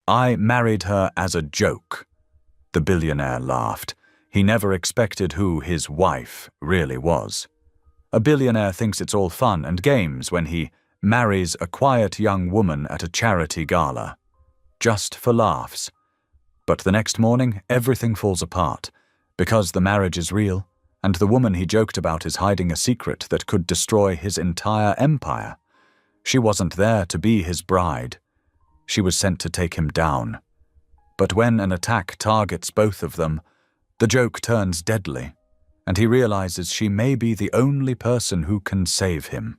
I married her as a joke. The billionaire laughed. He never expected who his wife really was. A billionaire thinks it's all fun and games when he marries a quiet young woman at a charity gala. Just for laughs. But the next morning, everything falls apart, because the marriage is real, and the woman he joked about is hiding a secret that could destroy his entire empire. She wasn't there to be his bride. She was sent to take him down. But when an attack targets both of them, the joke turns deadly, and he realizes she may be the only person who can save him.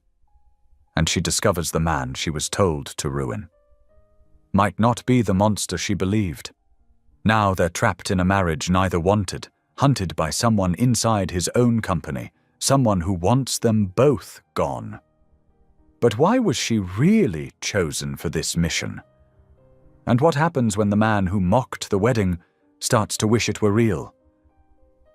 And she discovers the man she was told to ruin might not be the monster she believed. Now they're trapped in a marriage neither wanted, hunted by someone inside his own company, someone who wants them both gone. But why was she really chosen for this mission? And what happens when the man who mocked the wedding starts to wish it were real?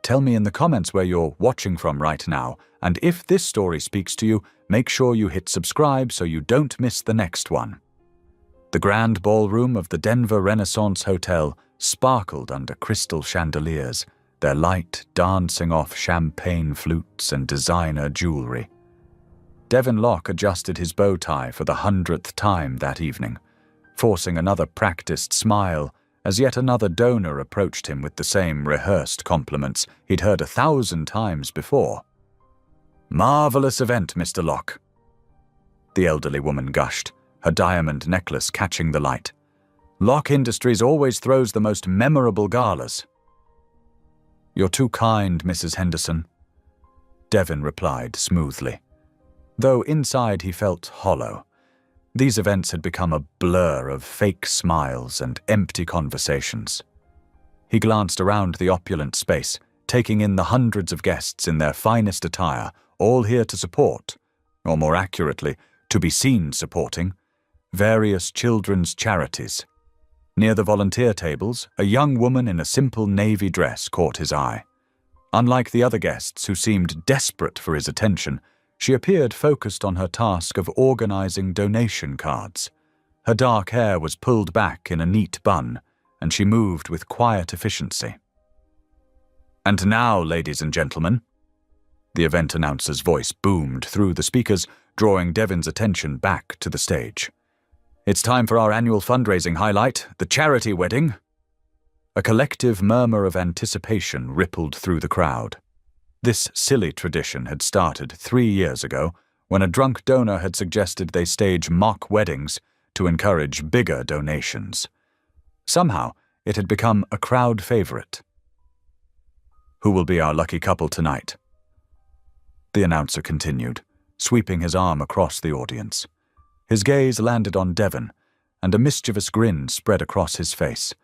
Tell me in the comments where you're watching from right now, and if this story speaks to you, make sure you hit subscribe so you don't miss the next one. The grand ballroom of the Denver Renaissance Hotel sparkled under crystal chandeliers, their light dancing off champagne flutes and designer jewelry. Devin Locke adjusted his bow tie for the 100th time that evening, forcing another practiced smile as yet another donor approached him with the same rehearsed compliments he'd heard 1,000 times before. "Marvelous event, Mr. Locke," the elderly woman gushed, her diamond necklace catching the light. "Locke Industries always throws the most memorable galas." "You're too kind, Mrs. Henderson," Devin replied smoothly, though inside he felt hollow. These events had become a blur of fake smiles and empty conversations. He glanced around the opulent space, taking in the hundreds of guests in their finest attire, all here to support, or more accurately, to be seen supporting, various children's charities. Near the volunteer tables, a young woman in a simple navy dress caught his eye. Unlike the other guests who seemed desperate for his attention, she appeared focused on her task of organizing donation cards. Her dark hair was pulled back in a neat bun, and she moved with quiet efficiency. "And now, ladies and gentlemen," the event announcer's voice boomed through the speakers, drawing Devin's attention back to the stage. "It's time for our annual fundraising highlight, the charity wedding." A collective murmur of anticipation rippled through the crowd. This silly tradition had started 3 years ago when a drunk donor had suggested they stage mock weddings to encourage bigger donations. Somehow, it had become a crowd favorite. "Who will be our lucky couple tonight?" the announcer continued, sweeping his arm across the audience. His gaze landed on Devin, and a mischievous grin spread across his face.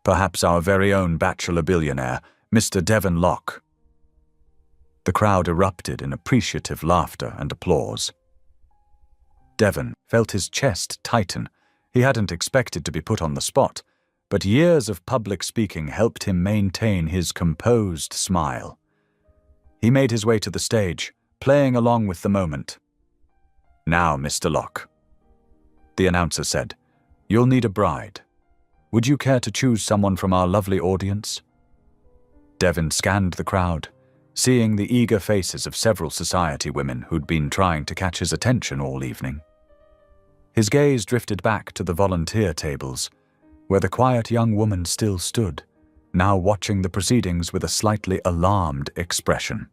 "Perhaps our very own bachelor billionaire, Mr. Devin Locke." The crowd erupted in appreciative laughter and applause. Devin felt his chest tighten. He hadn't expected to be put on the spot, but years of public speaking helped him maintain his composed smile. He made his way to the stage, playing along with the moment. "Now, Mr. Locke," the announcer said, "you'll need a bride. Would you care to choose someone from our lovely audience?" Devin scanned the crowd, seeing the eager faces of several society women who'd been trying to catch his attention all evening. His gaze drifted back to the volunteer tables, where the quiet young woman still stood, now watching the proceedings with a slightly alarmed expression.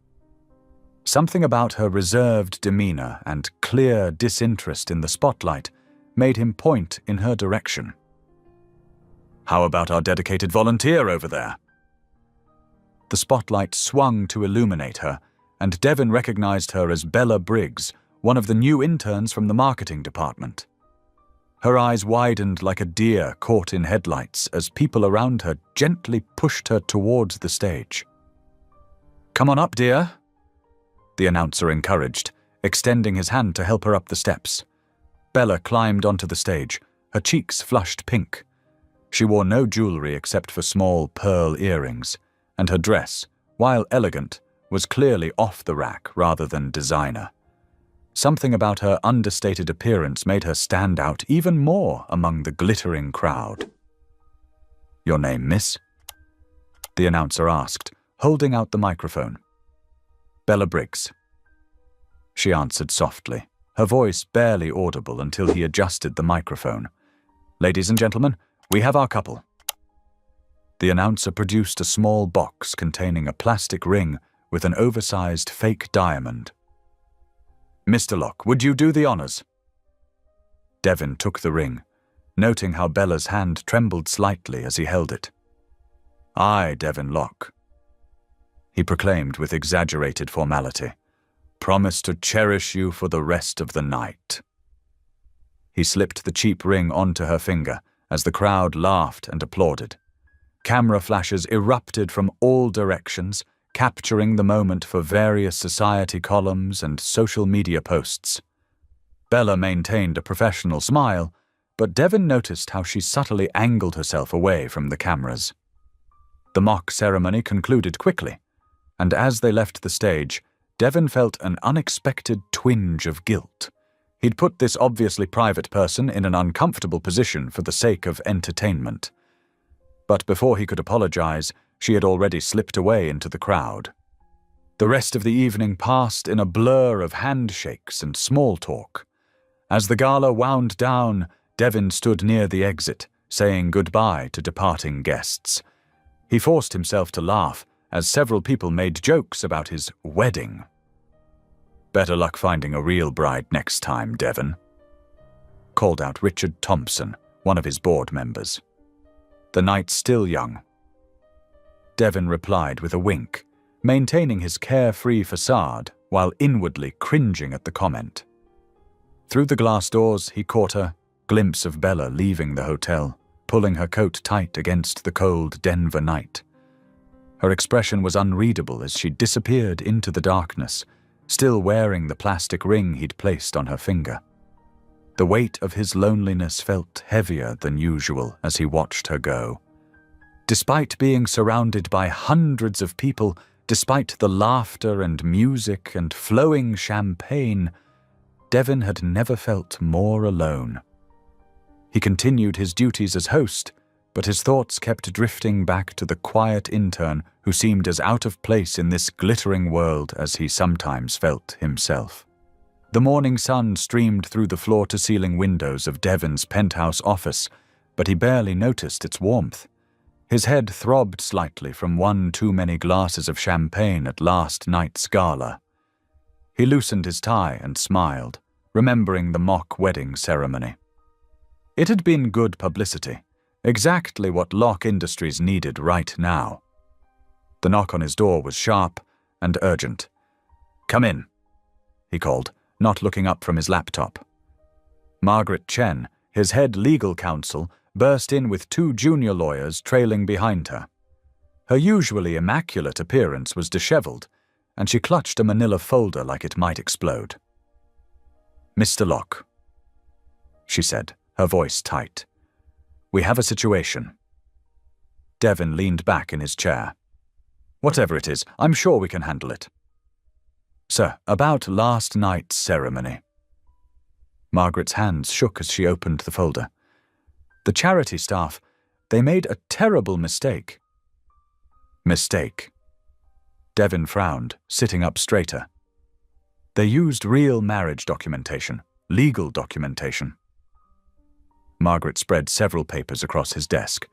Something about her reserved demeanor and clear disinterest in the spotlight made him point in her direction. "How about our dedicated volunteer over there?" The spotlight swung to illuminate her, and Devin recognized her as Bella Briggs, one of the new interns from the marketing department. Her eyes widened like a deer caught in headlights as people around her gently pushed her towards the stage. "Come on up, dear," the announcer encouraged, extending his hand to help her up the steps. Bella climbed onto the stage, her cheeks flushed pink. She wore no jewelry except for small pearl earrings, and her dress, while elegant, was clearly off the rack rather than designer. Something about her understated appearance made her stand out even more among the glittering crowd. "Your name, miss?" the announcer asked, holding out the microphone. "Bella Briggs." She answered softly, her voice barely audible until he adjusted the microphone. "Ladies and gentlemen, we have our couple." The announcer produced a small box containing a plastic ring with an oversized fake diamond. "Mr. Locke, would you do the honors?" Devin took the ring, noting how Bella's hand trembled slightly as he held it. "I, Devin Locke," he proclaimed with exaggerated formality, "promise to cherish you for the rest of the night." He slipped the cheap ring onto her finger as the crowd laughed and applauded. Camera flashes erupted from all directions, capturing the moment for various society columns and social media posts. Bella maintained a professional smile, but Devin noticed how she subtly angled herself away from the cameras. The mock ceremony concluded quickly, and as they left the stage, Devin felt an unexpected twinge of guilt. He'd put this obviously private person in an uncomfortable position for the sake of entertainment. But before he could apologize, she had already slipped away into the crowd. The rest of the evening passed in a blur of handshakes and small talk. As the gala wound down, Devin stood near the exit, saying goodbye to departing guests. He forced himself to laugh as several people made jokes about his wedding. "Better luck finding a real bride next time, Devin," called out Richard Thompson, one of his board members. "The night's still young." Devin replied with a wink, maintaining his carefree facade while inwardly cringing at the comment. Through the glass doors, he caught a glimpse of Bella leaving the hotel, pulling her coat tight against the cold Denver night. Her expression was unreadable as she disappeared into the darkness, still wearing the plastic ring he'd placed on her finger. The weight of his loneliness felt heavier than usual as he watched her go. Despite being surrounded by hundreds of people, despite the laughter and music and flowing champagne, Devin had never felt more alone. He continued his duties as host, but his thoughts kept drifting back to the quiet intern who seemed as out of place in this glittering world as he sometimes felt himself. The morning sun streamed through the floor-to-ceiling windows of Devin's penthouse office, but he barely noticed its warmth. His head throbbed slightly from one too many glasses of champagne at last night's gala. He loosened his tie and smiled, remembering the mock wedding ceremony. It had been good publicity, exactly what Locke Industries needed right now. The knock on his door was sharp and urgent. "Come in," he called, not looking up from his laptop. Margaret Chen, his head legal counsel, burst in with two junior lawyers trailing behind her. Her usually immaculate appearance was disheveled, and she clutched a manila folder like it might explode. "Mr. Locke," she said, her voice tight. "We have a situation." Devin leaned back in his chair. "Whatever it is, I'm sure we can handle it." "Sir, about last night's ceremony." Margaret's hands shook as she opened the folder. "The charity staff, they made a terrible mistake." "Mistake?" Devin frowned, sitting up straighter. "They used real marriage documentation, legal documentation." Margaret spread several papers across his desk.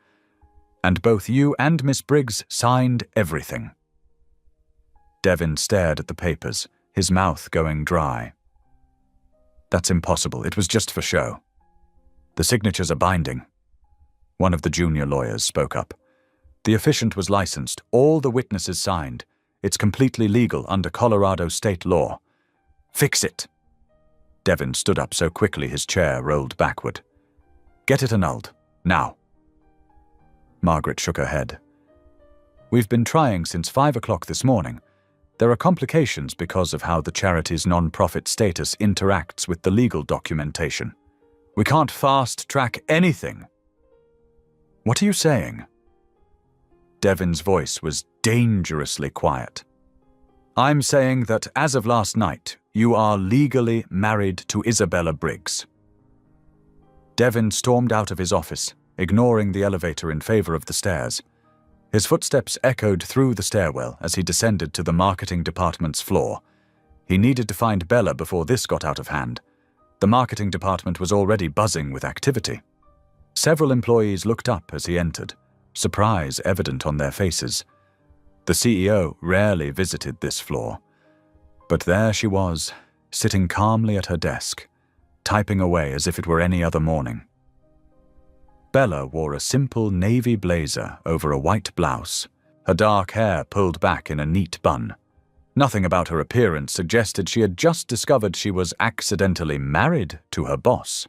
"And both you and Miss Briggs signed everything." Devin stared at the papers, his mouth going dry. "That's impossible. It was just for show." "The signatures are binding." One of the junior lawyers spoke up. "The officiant was licensed. All the witnesses signed. It's completely legal under Colorado state law." "Fix it." Devin stood up so quickly his chair rolled backward. "Get it annulled. Now." Margaret shook her head. "We've been trying since 5 o'clock this morning. There are complications because of how the charity's non-profit status interacts with the legal documentation. We can't fast-track anything." "What are you saying?" Devin's voice was dangerously quiet. I'm saying that as of last night, you are legally married to Isabella Briggs. Devin stormed out of his office, ignoring the elevator in favor of the stairs. His footsteps echoed through the stairwell as he descended to the marketing department's floor. He needed to find Bella before this got out of hand. The marketing department was already buzzing with activity. Several employees looked up as he entered, surprise evident on their faces. The CEO rarely visited this floor, but there she was, sitting calmly at her desk, typing away as if it were any other morning. Bella wore a simple navy blazer over a white blouse, her dark hair pulled back in a neat bun. Nothing about her appearance suggested she had just discovered she was accidentally married to her boss.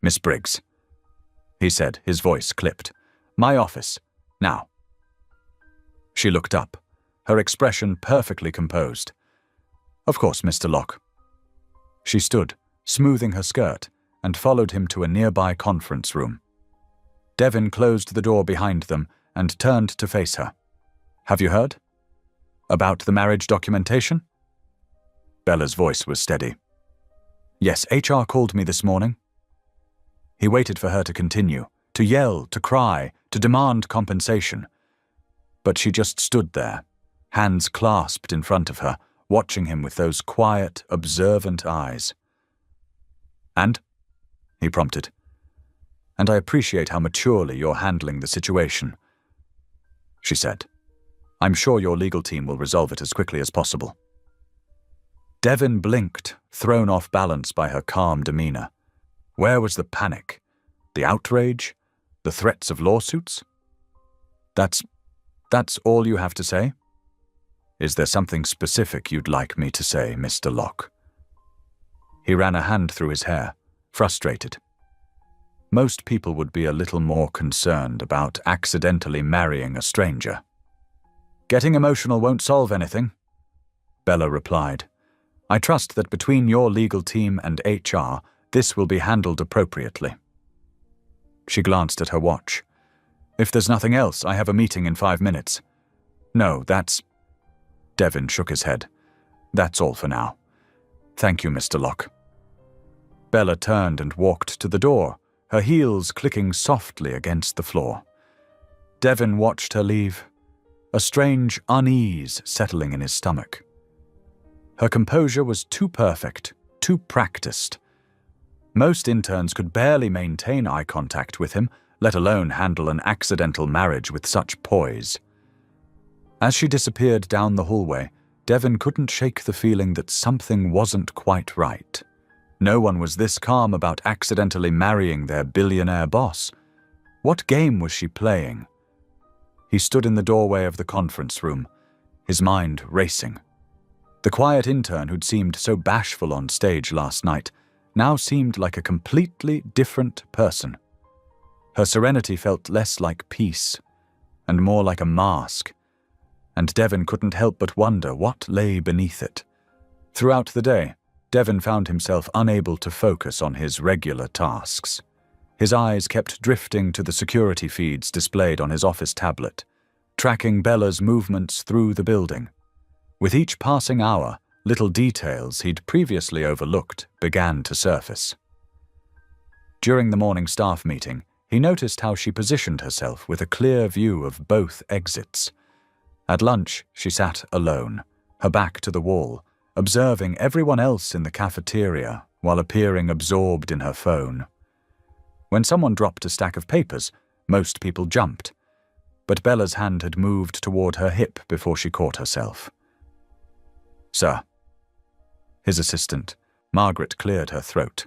"Miss Briggs," he said, his voice clipped. "My office. Now." She looked up, her expression perfectly composed. "Of course, Mr. Locke." She stood, smoothing her skirt, and followed him to a nearby conference room. Devin closed the door behind them and turned to face her. "Have you heard? About the marriage documentation?" Bella's voice was steady. "Yes, HR called me this morning." He waited for her to continue, to yell, to cry, to demand compensation. But she just stood there, hands clasped in front of her, watching him with those quiet, observant eyes. "And?" he prompted. "And I appreciate how maturely you're handling the situation," she said. "I'm sure your legal team will resolve it as quickly as possible." Devin blinked, thrown off balance by her calm demeanor. Where was the panic? The outrage? The threats of lawsuits? That's all you have to say? Is there something specific you'd like me to say, Mr. Locke?" He ran a hand through his hair, frustrated. Most people would be a little more concerned about accidentally marrying a stranger. "Getting emotional won't solve anything," Bella replied. "I trust that between your legal team and HR, this will be handled appropriately." She glanced at her watch. "If there's nothing else, I have a meeting in 5 minutes." "No, that's—" Devin shook his head. "That's all for now. Thank you, Mr. Locke." Bella turned and walked to the door, her heels clicking softly against the floor. Devin watched her leave, a strange unease settling in his stomach. Her composure was too perfect, too practiced. Most interns could barely maintain eye contact with him, let alone handle an accidental marriage with such poise. As she disappeared down the hallway, Devin couldn't shake the feeling that something wasn't quite right. No one was this calm about accidentally marrying their billionaire boss. What game was she playing? He stood in the doorway of the conference room, his mind racing. The quiet intern who'd seemed so bashful on stage last night now seemed like a completely different person. Her serenity felt less like peace and more like a mask, and Devin couldn't help but wonder what lay beneath it. Throughout the day, Devin found himself unable to focus on his regular tasks. His eyes kept drifting to the security feeds displayed on his office tablet, tracking Bella's movements through the building. With each passing hour, little details he'd previously overlooked began to surface. During the morning staff meeting, he noticed how she positioned herself with a clear view of both exits. At lunch, she sat alone, her back to the wall, observing everyone else in the cafeteria while appearing absorbed in her phone. When someone dropped a stack of papers, most people jumped, but Bella's hand had moved toward her hip before she caught herself. "Sir." His assistant, Margaret, cleared her throat.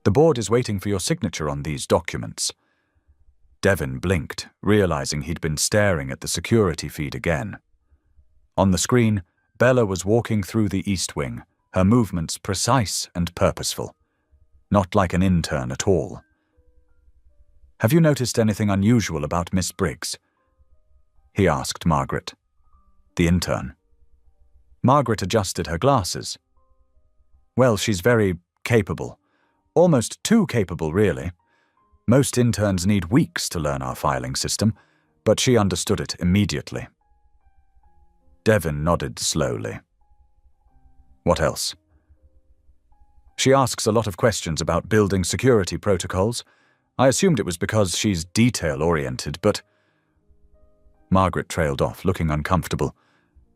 "The board is waiting for your signature on these documents." Devin blinked, realizing he'd been staring at the security feed again. On the screen, Bella was walking through the East Wing, her movements precise and purposeful. Not like an intern at all. "Have you noticed anything unusual about Miss Briggs?" he asked Margaret, the intern. Margaret adjusted her glasses. "Well, she's very capable. Almost too capable, really. Most interns need weeks to learn our filing system, but she understood it immediately." Devon nodded slowly. What else? She asks a lot of questions about building security protocols. I assumed it was because she's detail-oriented, but... Margaret trailed off, looking uncomfortable.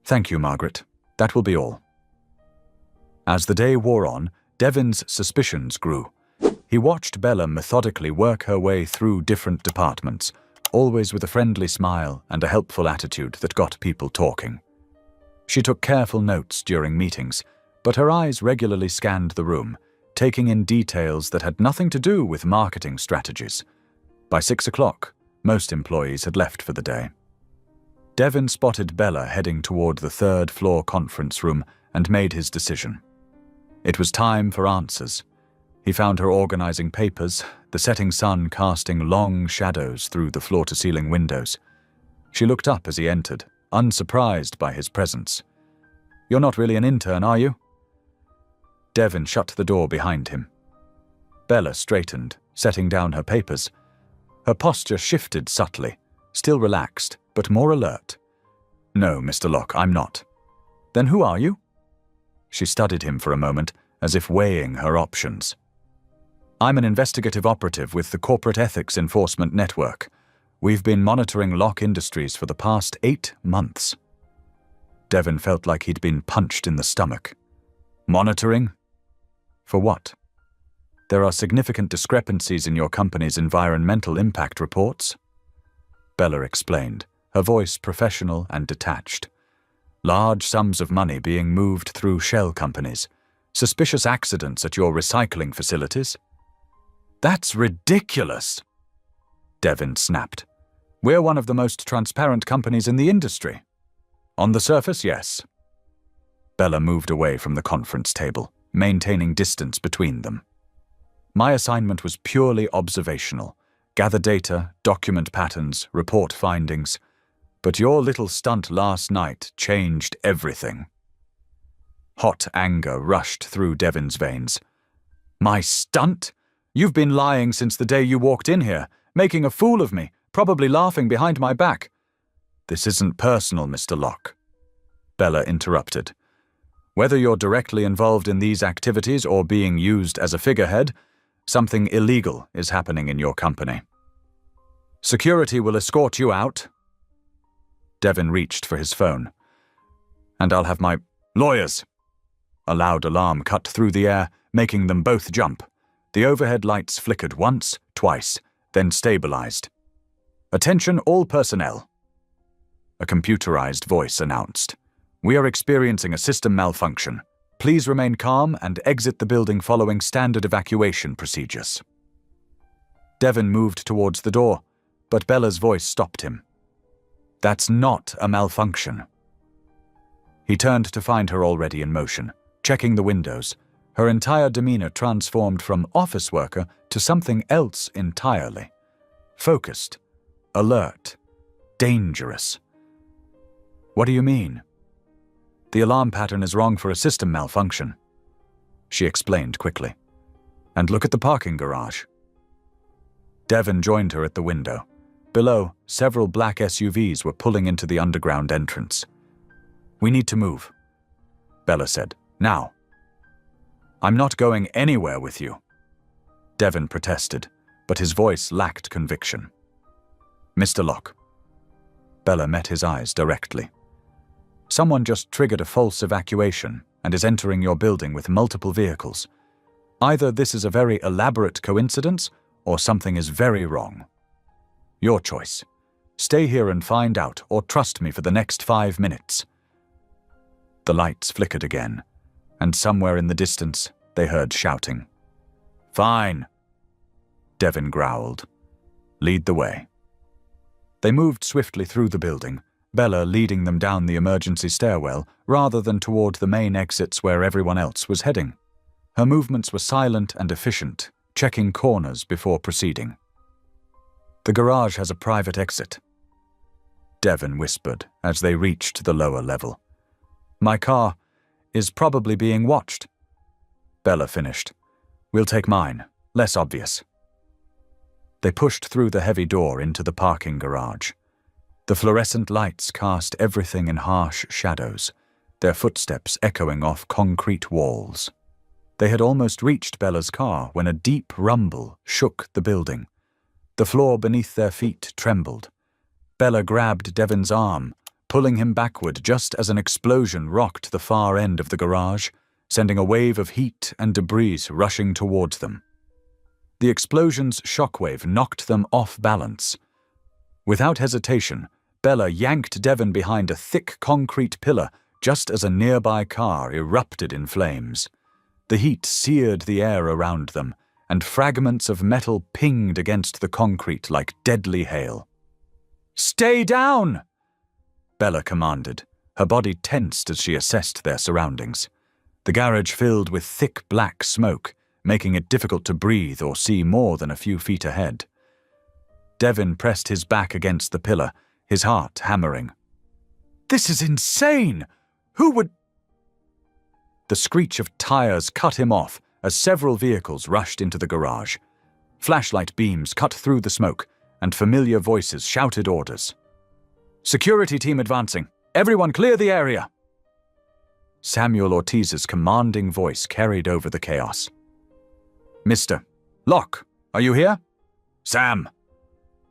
Thank you, Margaret. That will be all. As the day wore on, Devon's suspicions grew. He watched Bella methodically work her way through different departments, always with a friendly smile and a helpful attitude that got people talking. She took careful notes during meetings, but her eyes regularly scanned the room, taking in details that had nothing to do with marketing strategies. By 6 o'clock, most employees had left for the day. Devon spotted Bella heading toward the third-floor conference room and made his decision. It was time for answers. He found her organizing papers, the setting sun casting long shadows through the floor-to-ceiling windows. She looked up as he entered, unsurprised by his presence. You're not really an intern, are you? Devon shut the door behind him. Bella straightened, setting down her papers. Her posture shifted subtly, still relaxed, but more alert. No, Mr. Locke, I'm not. Then who are you? She studied him for a moment, as if weighing her options. I'm an investigative operative with the Corporate Ethics Enforcement Network. We've been monitoring Locke Industries for the past 8 months. Devon felt like he'd been punched in the stomach. Monitoring? For what? There are significant discrepancies in your company's environmental impact reports. Bella explained, her voice professional and detached. Large sums of money being moved through shell companies. Suspicious accidents at your recycling facilities. That's ridiculous, Devon snapped. We're one of the most transparent companies in the industry. On the surface, yes. Bella moved away from the conference table, maintaining distance between them. My assignment was purely observational. Gather data, document patterns, report findings. But your little stunt last night changed everything. Hot anger rushed through Devon's veins. My stunt? You've been lying since the day you walked in here, making a fool of me, probably laughing behind my back. This isn't personal, Mr. Locke. Bella interrupted. Whether you're directly involved in these activities or being used as a figurehead, something illegal is happening in your company. Security will escort you out. Devon reached for his phone. And I'll have my lawyers. A loud alarm cut through the air, making them both jump. The overhead lights flickered once, twice, then stabilized. Attention all personnel. A computerized voice announced. We are experiencing a system malfunction. Please remain calm and exit the building following standard evacuation procedures. Devon moved towards the door, but Bella's voice stopped him. That's not a malfunction. He turned to find her already in motion, checking the windows, her entire demeanor transformed from office worker to something else entirely. Focused, alert, dangerous. What do you mean? The alarm pattern is wrong for a system malfunction, she explained quickly. And look at the parking garage. Devon joined her at the window. Below, several black SUVs were pulling into the underground entrance. We need to move, Bella said. Now. I'm not going anywhere with you, Devon protested, but his voice lacked conviction. Mr. Locke. Bella met his eyes directly. Someone just triggered a false evacuation and is entering your building with multiple vehicles. Either this is a very elaborate coincidence or something is very wrong. Your choice. Stay here and find out, or trust me for the next 5 minutes. The lights flickered again, and somewhere in the distance they heard shouting. Fine, Devon growled. Lead the way. They moved swiftly through the building, Bella leading them down the emergency stairwell rather than toward the main exits where everyone else was heading. Her movements were silent and efficient, checking corners before proceeding. The garage has a private exit, Devon whispered as they reached the lower level. My car is probably being watched. Bella finished. We'll take mine, less obvious. They pushed through the heavy door into the parking garage. The fluorescent lights cast everything in harsh shadows, their footsteps echoing off concrete walls. They had almost reached Bella's car when a deep rumble shook the building. The floor beneath their feet trembled. Bella grabbed Devin's arm, pulling him backward just as an explosion rocked the far end of the garage, sending a wave of heat and debris rushing towards them. The explosion's shockwave knocked them off balance. Without hesitation, Bella yanked Devin behind a thick concrete pillar just as a nearby car erupted in flames. The heat seared the air around them, and fragments of metal pinged against the concrete like deadly hail. "Stay down!" Bella commanded, her body tensed as she assessed their surroundings. The garage filled with thick black smoke, making it difficult to breathe or see more than a few feet ahead. Devin pressed his back against the pillar, his heart hammering. "This is insane! Who would—" The screech of tires cut him off as several vehicles rushed into the garage. Flashlight beams cut through the smoke, and familiar voices shouted orders. "Security team advancing. Everyone clear the area!" Samuel Ortiz's commanding voice carried over the chaos. "Mr. Locke, are you here?" "Sam!"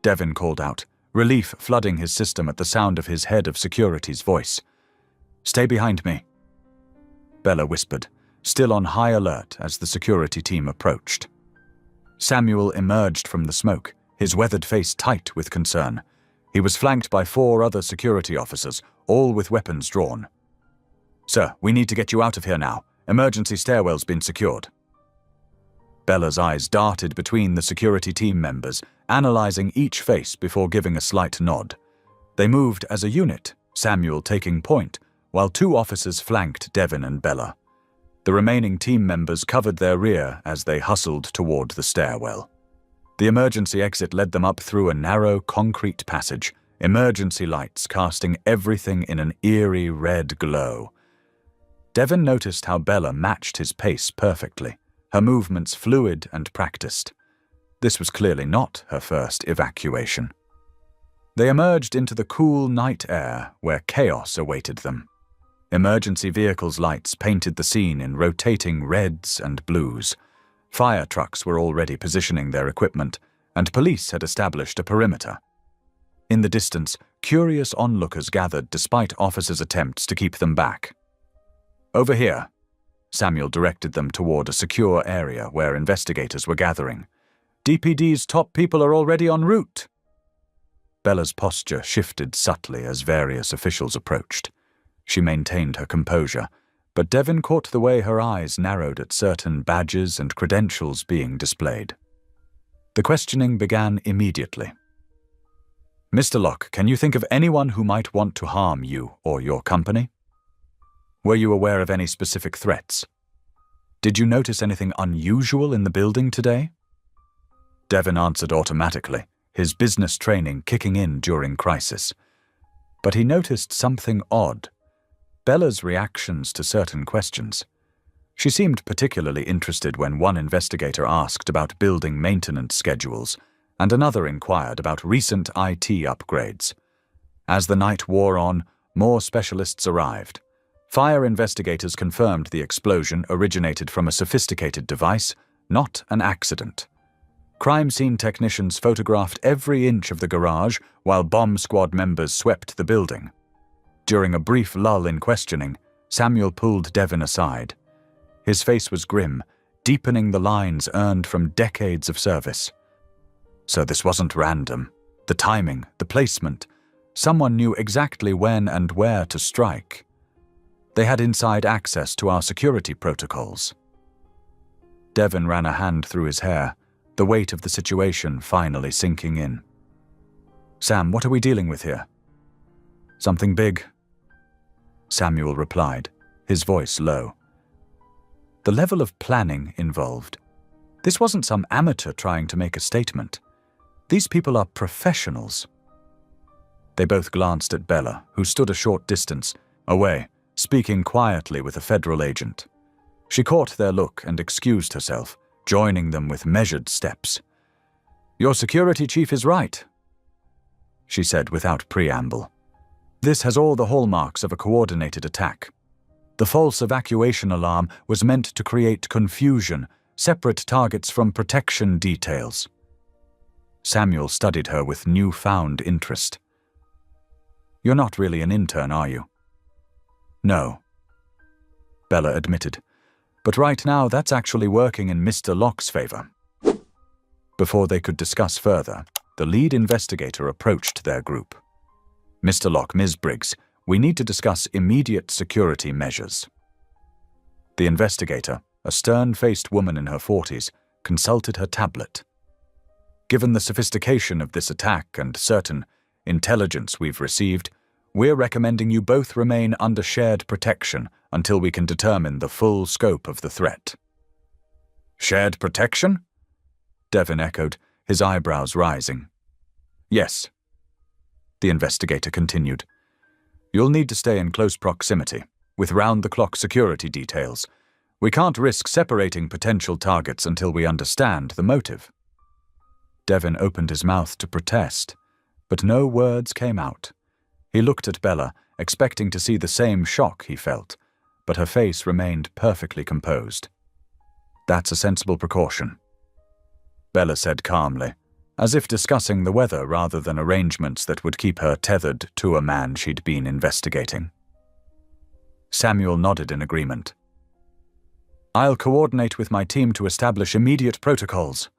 Devin called out, relief flooding his system at the sound of his head of security's voice. "Stay behind me," Bella whispered, still on high alert as the security team approached. Samuel emerged from the smoke, his weathered face tight with concern. He was flanked by 4 other security officers, all with weapons drawn. "Sir, we need to get you out of here now. Emergency stairwell's been secured." Bella's eyes darted between the security team members, analyzing each face before giving a slight nod. They moved as a unit, Samuel taking point, while 2 officers flanked Devin and Bella. The remaining team members covered their rear as they hustled toward the stairwell. The emergency exit led them up through a narrow concrete passage, emergency lights casting everything in an eerie red glow. Devin noticed how Bella matched his pace perfectly, her movements fluid and practiced. This was clearly not her first evacuation. They emerged into the cool night air where chaos awaited them. Emergency vehicles' lights painted the scene in rotating reds and blues. Fire trucks were already positioning their equipment, and police had established a perimeter. In the distance, curious onlookers gathered despite officers' attempts to keep them back. "Over here," Samuel directed them toward a secure area where investigators were gathering. "DPD's top people are already en route." Bella's posture shifted subtly as various officials approached. She maintained her composure, but Devin caught the way her eyes narrowed at certain badges and credentials being displayed. The questioning began immediately. "Mr. Locke, can you think of anyone who might want to harm you or your company? Were you aware of any specific threats? Did you notice anything unusual in the building today?" Devin answered automatically, his business training kicking in during crisis. But he noticed something odd. Bella's reactions to certain questions. She seemed particularly interested when one investigator asked about building maintenance schedules, and another inquired about recent IT upgrades. As the night wore on, more specialists arrived. Fire investigators confirmed the explosion originated from a sophisticated device, not an accident. Crime scene technicians photographed every inch of the garage while bomb squad members swept the building. During a brief lull in questioning, Samuel pulled Devin aside. His face was grim, deepening the lines earned from decades of service. So this wasn't random. The timing, the placement. Someone knew exactly when and where to strike. They had inside access to our security protocols. Devin ran a hand through his hair, the weight of the situation finally sinking in. "Sam, what are we dealing with here?" "Something big," Samuel replied, his voice low. The level of planning involved. This wasn't some amateur trying to make a statement. These people are professionals. They both glanced at Bella, who stood a short distance away, speaking quietly with a federal agent. She caught their look and excused herself, joining them with measured steps. "Your security chief is right." she said without preamble. "This has all the hallmarks of a coordinated attack. The false evacuation alarm was meant to create confusion, separate targets from protection details." Samuel studied her with newfound interest. "You're not really an intern, are you?" "No," Bella admitted. "But right now that's actually working in Mr. Locke's favor." Before they could discuss further, the lead investigator approached their group. "Mr. Locke, Ms. Briggs, we need to discuss immediate security measures." The investigator, a stern-faced woman in her 40s, consulted her tablet. "Given the sophistication of this attack and certain intelligence we've received, we're recommending you both remain under shared protection until we can determine the full scope of the threat." "Shared protection?" Devon echoed, his eyebrows rising. "Yes," the investigator continued. "You'll need to stay in close proximity, with round-the-clock security details. We can't risk separating potential targets until we understand the motive." Devon opened his mouth to protest, but no words came out. He looked at Bella, expecting to see the same shock he felt, but her face remained perfectly composed. "That's a sensible precaution," Bella said calmly, as if discussing the weather rather than arrangements that would keep her tethered to a man she'd been investigating. Samuel nodded in agreement. "I'll coordinate with my team to establish immediate protocols."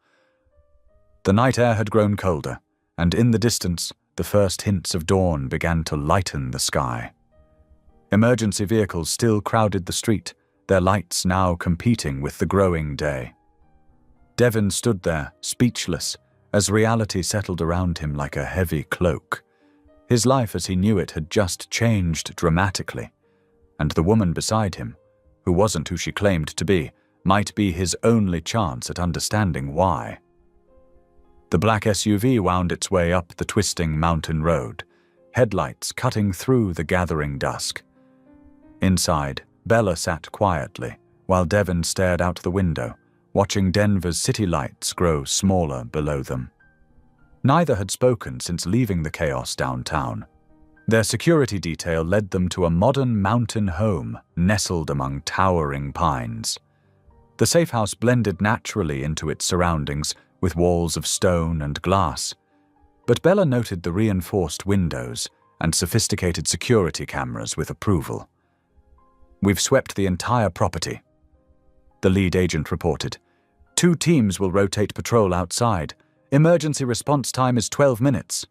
The night air had grown colder, and in the distance, the first hints of dawn began to lighten the sky. Emergency vehicles still crowded the street, their lights now competing with the growing day. Devon stood there, speechless, as reality settled around him like a heavy cloak. His life as he knew it had just changed dramatically, and the woman beside him, who wasn't who she claimed to be, might be his only chance at understanding why. The black SUV wound its way up the twisting mountain road, headlights cutting through the gathering dusk. Inside, Bella sat quietly, while Devon stared out the window, watching Denver's city lights grow smaller below them. Neither had spoken since leaving the chaos downtown. Their security detail led them to a modern mountain home nestled among towering pines. The safe house blended naturally into its surroundings, with walls of stone and glass, but Bella noted the reinforced windows and sophisticated security cameras with approval. "We've swept the entire property," the lead agent reported. "2 teams will rotate patrol outside. Emergency response time is 12 minutes.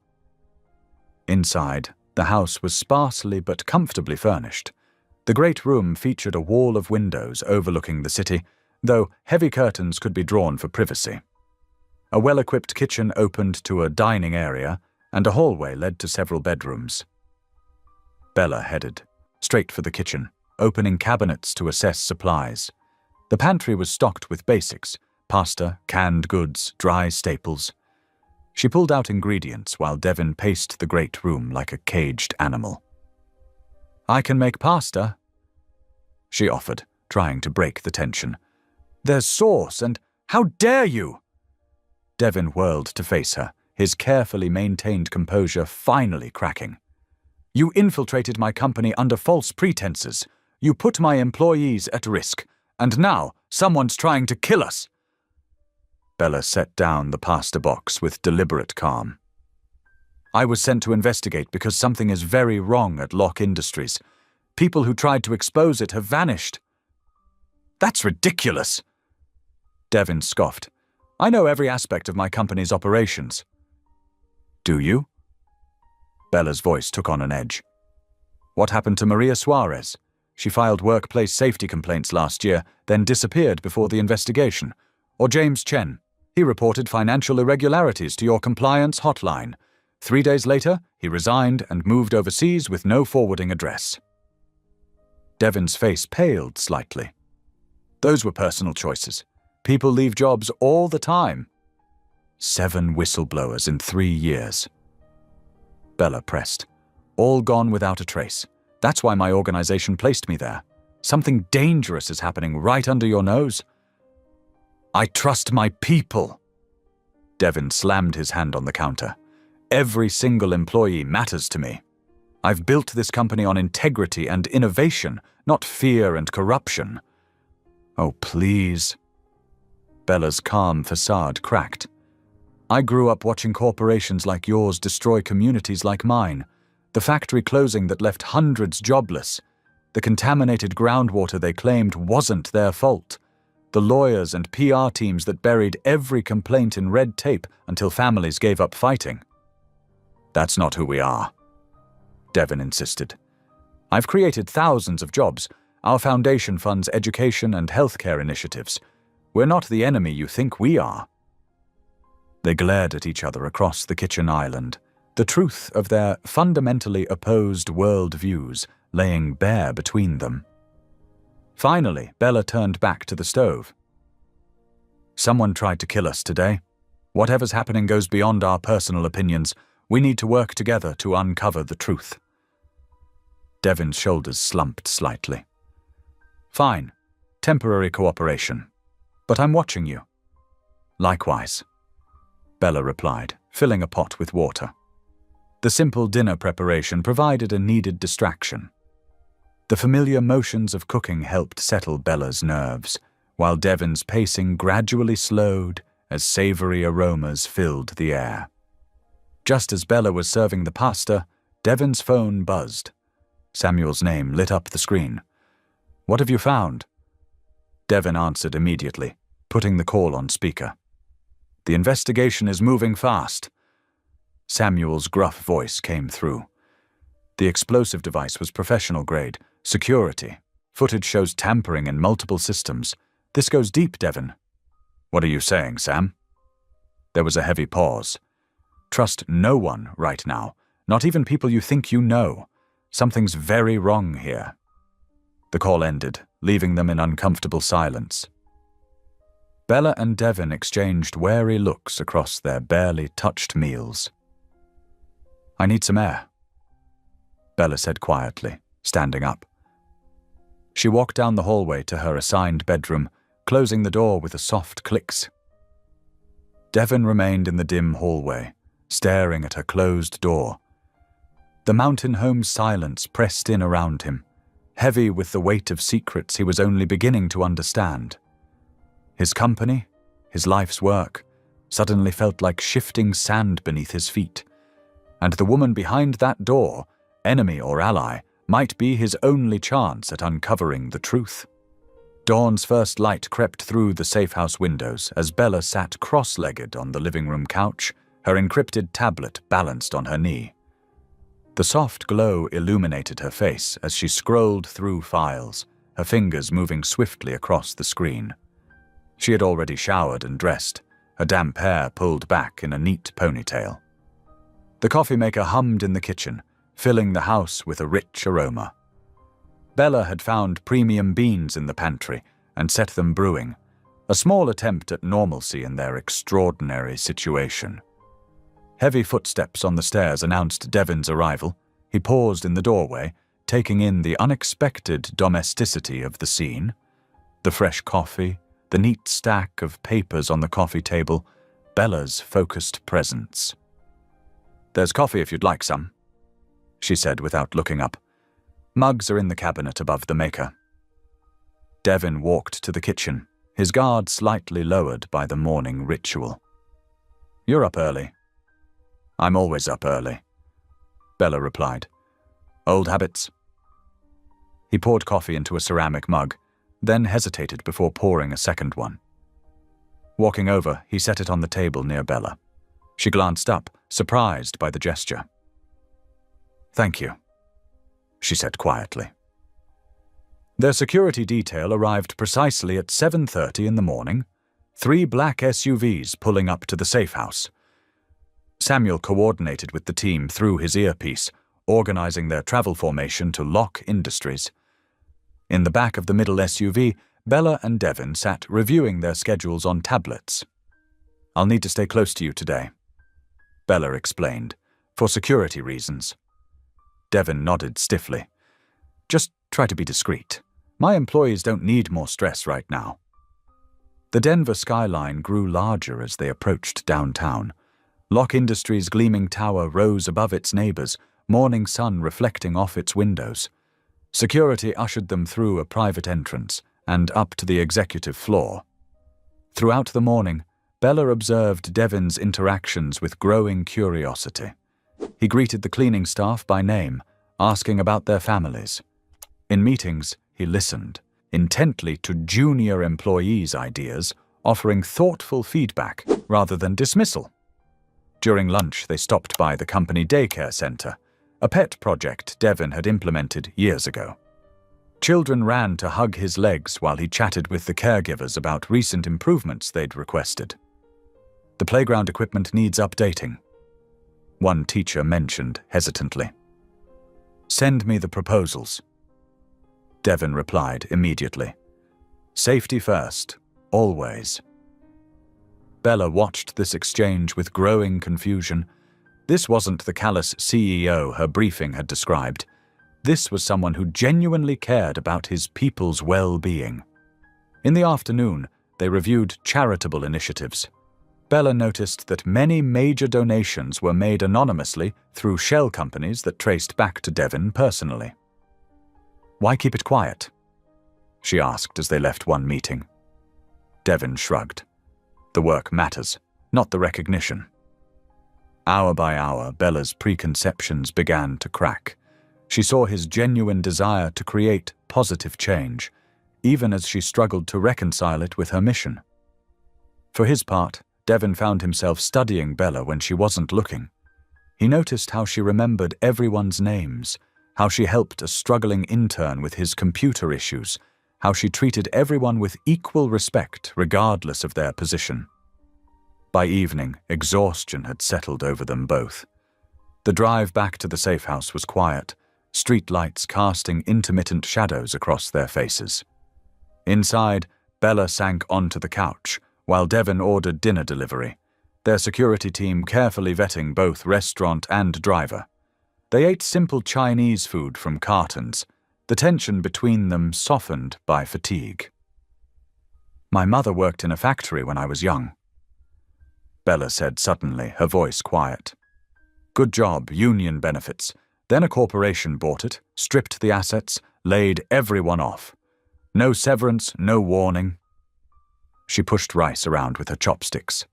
Inside, the house was sparsely but comfortably furnished. The great room featured a wall of windows overlooking the city, though heavy curtains could be drawn for privacy. A well-equipped kitchen opened to a dining area, and a hallway led to several bedrooms. Bella headed straight for the kitchen, opening cabinets to assess supplies. The pantry was stocked with basics: pasta, canned goods, dry staples. She pulled out ingredients while Devon paced the great room like a caged animal. "I can make pasta," she offered, trying to break the tension. "There's sauce and—" "How dare you!" Devon whirled to face her, his carefully maintained composure finally cracking. "You infiltrated my company under false pretenses. You put my employees at risk. And now someone's trying to kill us." Bella set down the pasta box with deliberate calm. "I was sent to investigate because something is very wrong at Locke Industries. People who tried to expose it have vanished." "That's ridiculous," Devon scoffed. "I know every aspect of my company's operations." "Do you?" Bella's voice took on an edge. "What happened to Maria Suarez? She filed workplace safety complaints last year, then disappeared before the investigation. Or James Chen. He reported financial irregularities to your compliance hotline. 3 days later, he resigned and moved overseas with no forwarding address." Devon's face paled slightly. "Those were personal choices. People leave jobs all the time." 7 whistleblowers in 3 years. Bella pressed. "All gone without a trace. That's why my organization placed me there. Something dangerous is happening right under your nose." "I trust my people." Devon slammed his hand on the counter. Every single employee matters to me. I've built this company on integrity and innovation, not fear and corruption. Oh, please. Bella's calm facade cracked. I grew up watching corporations like yours destroy communities like mine. The factory closing that left hundreds jobless. The contaminated groundwater they claimed wasn't their fault. The lawyers and PR teams that buried every complaint in red tape until families gave up fighting. That's not who we are, Devon insisted. I've created thousands of jobs. Our foundation funds education and healthcare initiatives. We're not the enemy you think we are. They glared at each other across the kitchen island, the truth of their fundamentally opposed worldviews laying bare between them. Finally, Bella turned back to the stove. Someone tried to kill us today. Whatever's happening goes beyond our personal opinions. We need to work together to uncover the truth. Devon's shoulders slumped slightly. Fine. Temporary cooperation. But I'm watching you. Likewise, Bella replied, filling a pot with water. The simple dinner preparation provided a needed distraction. The familiar motions of cooking helped settle Bella's nerves, while Devon's pacing gradually slowed as savory aromas filled the air. Just as Bella was serving the pasta, Devon's phone buzzed. Samuel's name lit up the screen. What have you found? Devon answered immediately, putting the call on speaker. The investigation is moving fast. Samuel's gruff voice came through. The explosive device was professional grade, security. Footage shows tampering in multiple systems. This goes deep, Devon. What are you saying, Sam? There was a heavy pause. Trust no one right now, not even people you think you know. Something's very wrong here. The call ended, leaving them in uncomfortable silence. Bella and Devon exchanged wary looks across their barely touched meals. I need some air, Bella said quietly, standing up. She walked down the hallway to her assigned bedroom, closing the door with a soft clicks. Devon remained in the dim hallway, staring at her closed door. The mountain home's silence pressed in around him, heavy with the weight of secrets he was only beginning to understand. His company, his life's work, suddenly felt like shifting sand beneath his feet. And the woman behind that door, enemy or ally, might be his only chance at uncovering the truth. Dawn's first light crept through the safe-house windows as Bella sat cross-legged on the living room couch, her encrypted tablet balanced on her knee. The soft glow illuminated her face as she scrolled through files, her fingers moving swiftly across the screen. She had already showered and dressed, her damp hair pulled back in a neat ponytail. The coffee maker hummed in the kitchen, filling the house with a rich aroma. Bella had found premium beans in the pantry and set them brewing, a small attempt at normalcy in their extraordinary situation. Heavy footsteps on the stairs announced Devon's arrival. He paused in the doorway, taking in the unexpected domesticity of the scene. The fresh coffee, the neat stack of papers on the coffee table, Bella's focused presence. There's coffee if you'd like some, she said without looking up. Mugs are in the cabinet above the maker. Devon walked to the kitchen, his guard slightly lowered by the morning ritual. You're up early. I'm always up early, Bella replied. Old habits. He poured coffee into a ceramic mug, then hesitated before pouring a second one. Walking over, he set it on the table near Bella. She glanced up, surprised by the gesture. Thank you, she said quietly. Their security detail arrived precisely at 7:30 in the morning, 3 black SUVs pulling up to the safe house. Samuel coordinated with the team through his earpiece, organizing their travel formation to Lock Industries. In the back of the middle SUV, Bella and Devon sat reviewing their schedules on tablets. I'll need to stay close to you today, Bella explained, for security reasons. Devon nodded stiffly. Just try to be discreet. My employees don't need more stress right now. The Denver skyline grew larger as they approached downtown. Lock Industries' gleaming tower rose above its neighbors, morning sun reflecting off its windows. Security ushered them through a private entrance and up to the executive floor. Throughout the morning, Bella observed Devin's interactions with growing curiosity. He greeted the cleaning staff by name, asking about their families. In meetings, he listened intently to junior employees' ideas, offering thoughtful feedback rather than dismissal. During lunch, they stopped by the company daycare center, a pet project Devin had implemented years ago. Children ran to hug his legs while he chatted with the caregivers about recent improvements they'd requested. The playground equipment needs updating, one teacher mentioned hesitantly. Send me the proposals. Devin replied immediately. Safety first, always. Bella watched this exchange with growing confusion. This wasn't the callous CEO her briefing had described. This was someone who genuinely cared about his people's well-being. In the afternoon, they reviewed charitable initiatives. Bella noticed that many major donations were made anonymously through shell companies that traced back to Devin personally. Why keep it quiet? She asked as they left one meeting. Devin shrugged. The work matters, not the recognition. Hour by hour, Bella's preconceptions began to crack. She saw his genuine desire to create positive change, even as she struggled to reconcile it with her mission. For his part, Devin found himself studying Bella when she wasn't looking. He noticed how she remembered everyone's names, how she helped a struggling intern with his computer issues, how she treated everyone with equal respect regardless of their position. By evening, exhaustion had settled over them both. The drive back to the safe house was quiet, street lights casting intermittent shadows across their faces. Inside, Bella sank onto the couch, while Devin ordered dinner delivery, their security team carefully vetting both restaurant and driver. They ate simple Chinese food from cartons, the tension between them softened by fatigue. My mother worked in a factory when I was young, Bella said suddenly, her voice quiet. Good job, union benefits. Then a corporation bought it, stripped the assets, laid everyone off. No severance, no warning. She pushed rice around with her chopsticks.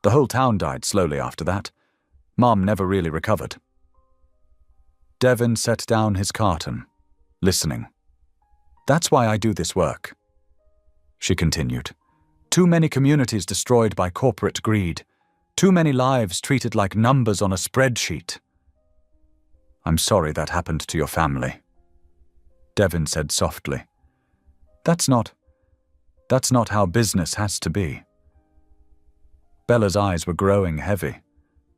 The whole town died slowly after that. Mom never really recovered. Devin set down his carton, listening. That's why I do this work, she continued. Too many communities destroyed by corporate greed. Too many lives treated like numbers on a spreadsheet. I'm sorry that happened to your family, Devin said softly. That's not how business has to be. Bella's eyes were growing heavy,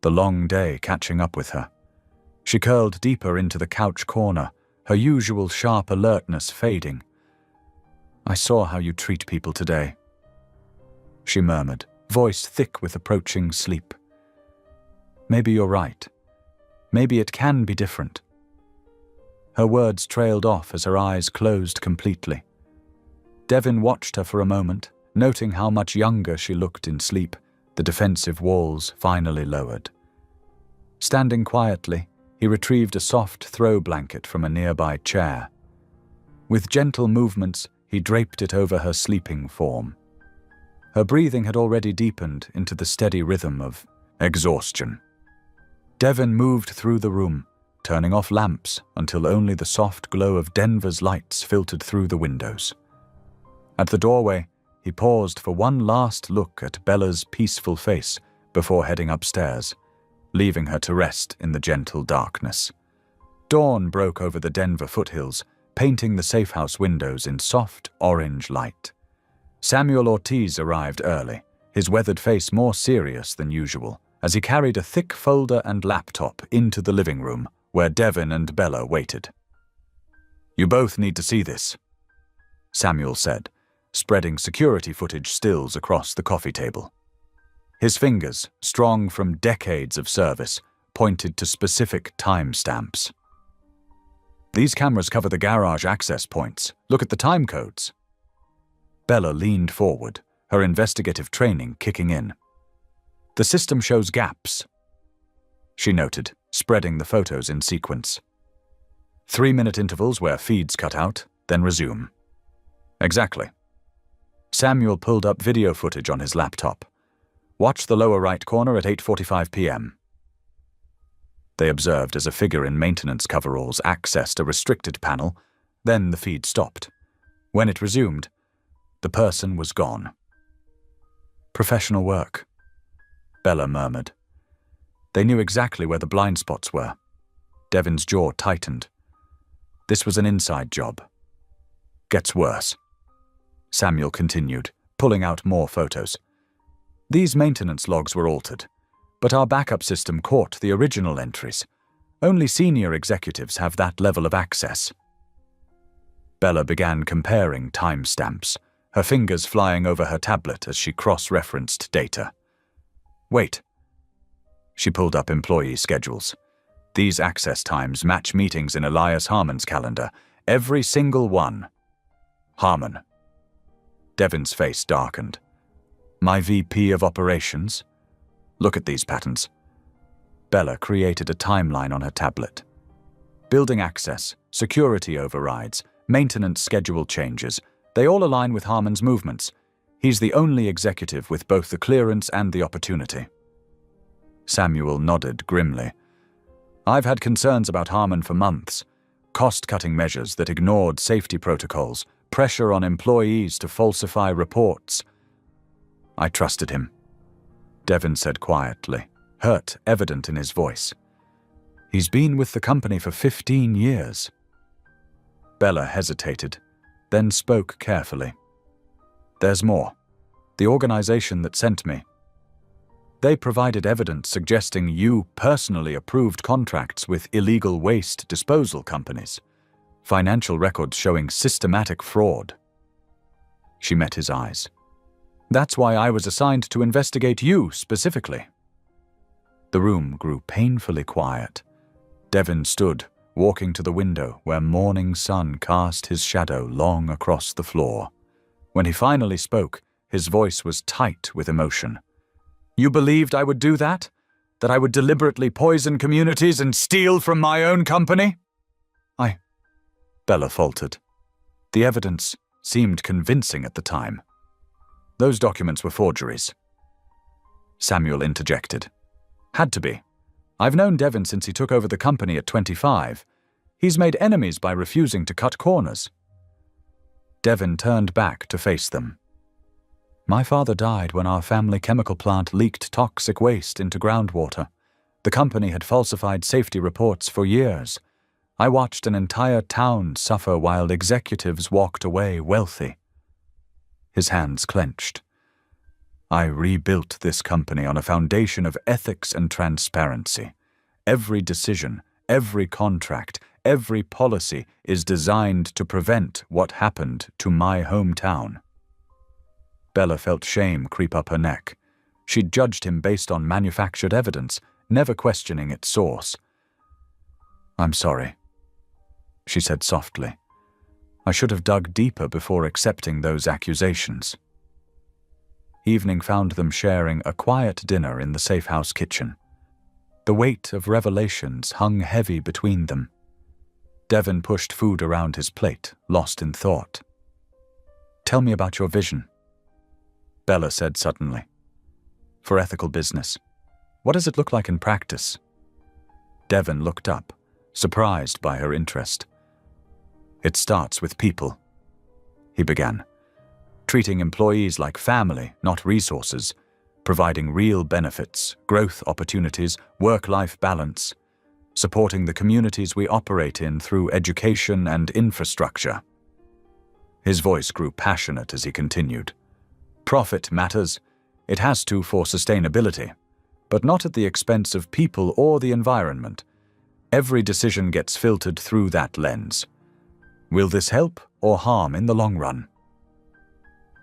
the long day catching up with her. She curled deeper into the couch corner, her usual sharp alertness fading. I saw how you treat people today, she murmured, voice thick with approaching sleep. Maybe you're right. Maybe it can be different. Her words trailed off as her eyes closed completely. Devin watched her for a moment, noting how much younger she looked in sleep, the defensive walls finally lowered. Standing quietly, he retrieved a soft throw blanket from a nearby chair. With gentle movements, he draped it over her sleeping form. Her breathing had already deepened into the steady rhythm of exhaustion. Devin moved through the room, turning off lamps until only the soft glow of Denver's lights filtered through the windows. At the doorway, he paused for one last look at Bella's peaceful face before heading upstairs, leaving her to rest in the gentle darkness. Dawn broke over the Denver foothills, painting the safe house windows in soft orange light. Samuel Ortiz arrived early, his weathered face more serious than usual, as he carried a thick folder and laptop into the living room, where Devin and Bella waited. You both need to see this, Samuel said, spreading security footage stills across the coffee table. His fingers, strong from decades of service, pointed to specific timestamps. These cameras cover the garage access points. Look at the time codes. Bella leaned forward, her investigative training kicking in. The system shows gaps, she noted, spreading the photos in sequence. 3-minute intervals where feeds cut out, then resume. Exactly. Samuel pulled up video footage on his laptop. Watch the lower right corner at 8:45 p.m. They observed as a figure in maintenance coveralls accessed a restricted panel, then the feed stopped. When it resumed, the person was gone. Professional work, Bella murmured. They knew exactly where the blind spots were. Devin's jaw tightened. This was an inside job. Gets worse. Samuel continued, pulling out more photos. These maintenance logs were altered, but our backup system caught the original entries. Only senior executives have that level of access. Bella began comparing timestamps, her fingers flying over her tablet as she cross-referenced data. Wait. She pulled up employee schedules. These access times match meetings in Elias Harmon's calendar, every single one. Harmon. Devin's face darkened. My VP of operations? Look at these patterns. Bella created a timeline on her tablet. Building access, security overrides, maintenance schedule changes, they all align with Harmon's movements. He's the only executive with both the clearance and the opportunity. Samuel nodded grimly. I've had concerns about Harmon for months. Cost-cutting measures that ignored safety protocols, pressure on employees to falsify reports. I trusted him, Devin said quietly, hurt evident in his voice. He's been with the company for 15 years. Bella hesitated, then spoke carefully. There's more. The organization that sent me. They provided evidence suggesting you personally approved contracts with illegal waste disposal companies, financial records showing systematic fraud. She met his eyes. That's why I was assigned to investigate you specifically. The room grew painfully quiet. Devin stood, walking to the window where morning sun cast his shadow long across the floor. When he finally spoke, his voice was tight with emotion. You believed I would do that? That I would deliberately poison communities and steal from my own company? Bella faltered. The evidence seemed convincing at the time. Those documents were forgeries. Samuel interjected. Had to be. I've known Devin since he took over the company at 25. He's made enemies by refusing to cut corners. Devin turned back to face them. My father died when our family chemical plant leaked toxic waste into groundwater. The company had falsified safety reports for years. I watched an entire town suffer while executives walked away wealthy. His hands clenched. I rebuilt this company on a foundation of ethics and transparency. Every decision, every contract, every policy is designed to prevent what happened to my hometown. Bella felt shame creep up her neck. She'd judged him based on manufactured evidence, never questioning its source. I'm sorry, she said softly. I should have dug deeper before accepting those accusations. Evening found them sharing a quiet dinner in the safe house kitchen. The weight of revelations hung heavy between them. Devin pushed food around his plate, lost in thought. Tell me about your vision, Bella said suddenly. For ethical business. What does it look like in practice? Devin looked up, surprised by her interest. It starts with people, he began. Treating employees like family, not resources, providing real benefits, growth opportunities, work-life balance, supporting the communities we operate in through education and infrastructure. His voice grew passionate as he continued. Profit matters. It has to for sustainability, but not at the expense of people or the environment. Every decision gets filtered through that lens. Will this help or harm in the long run?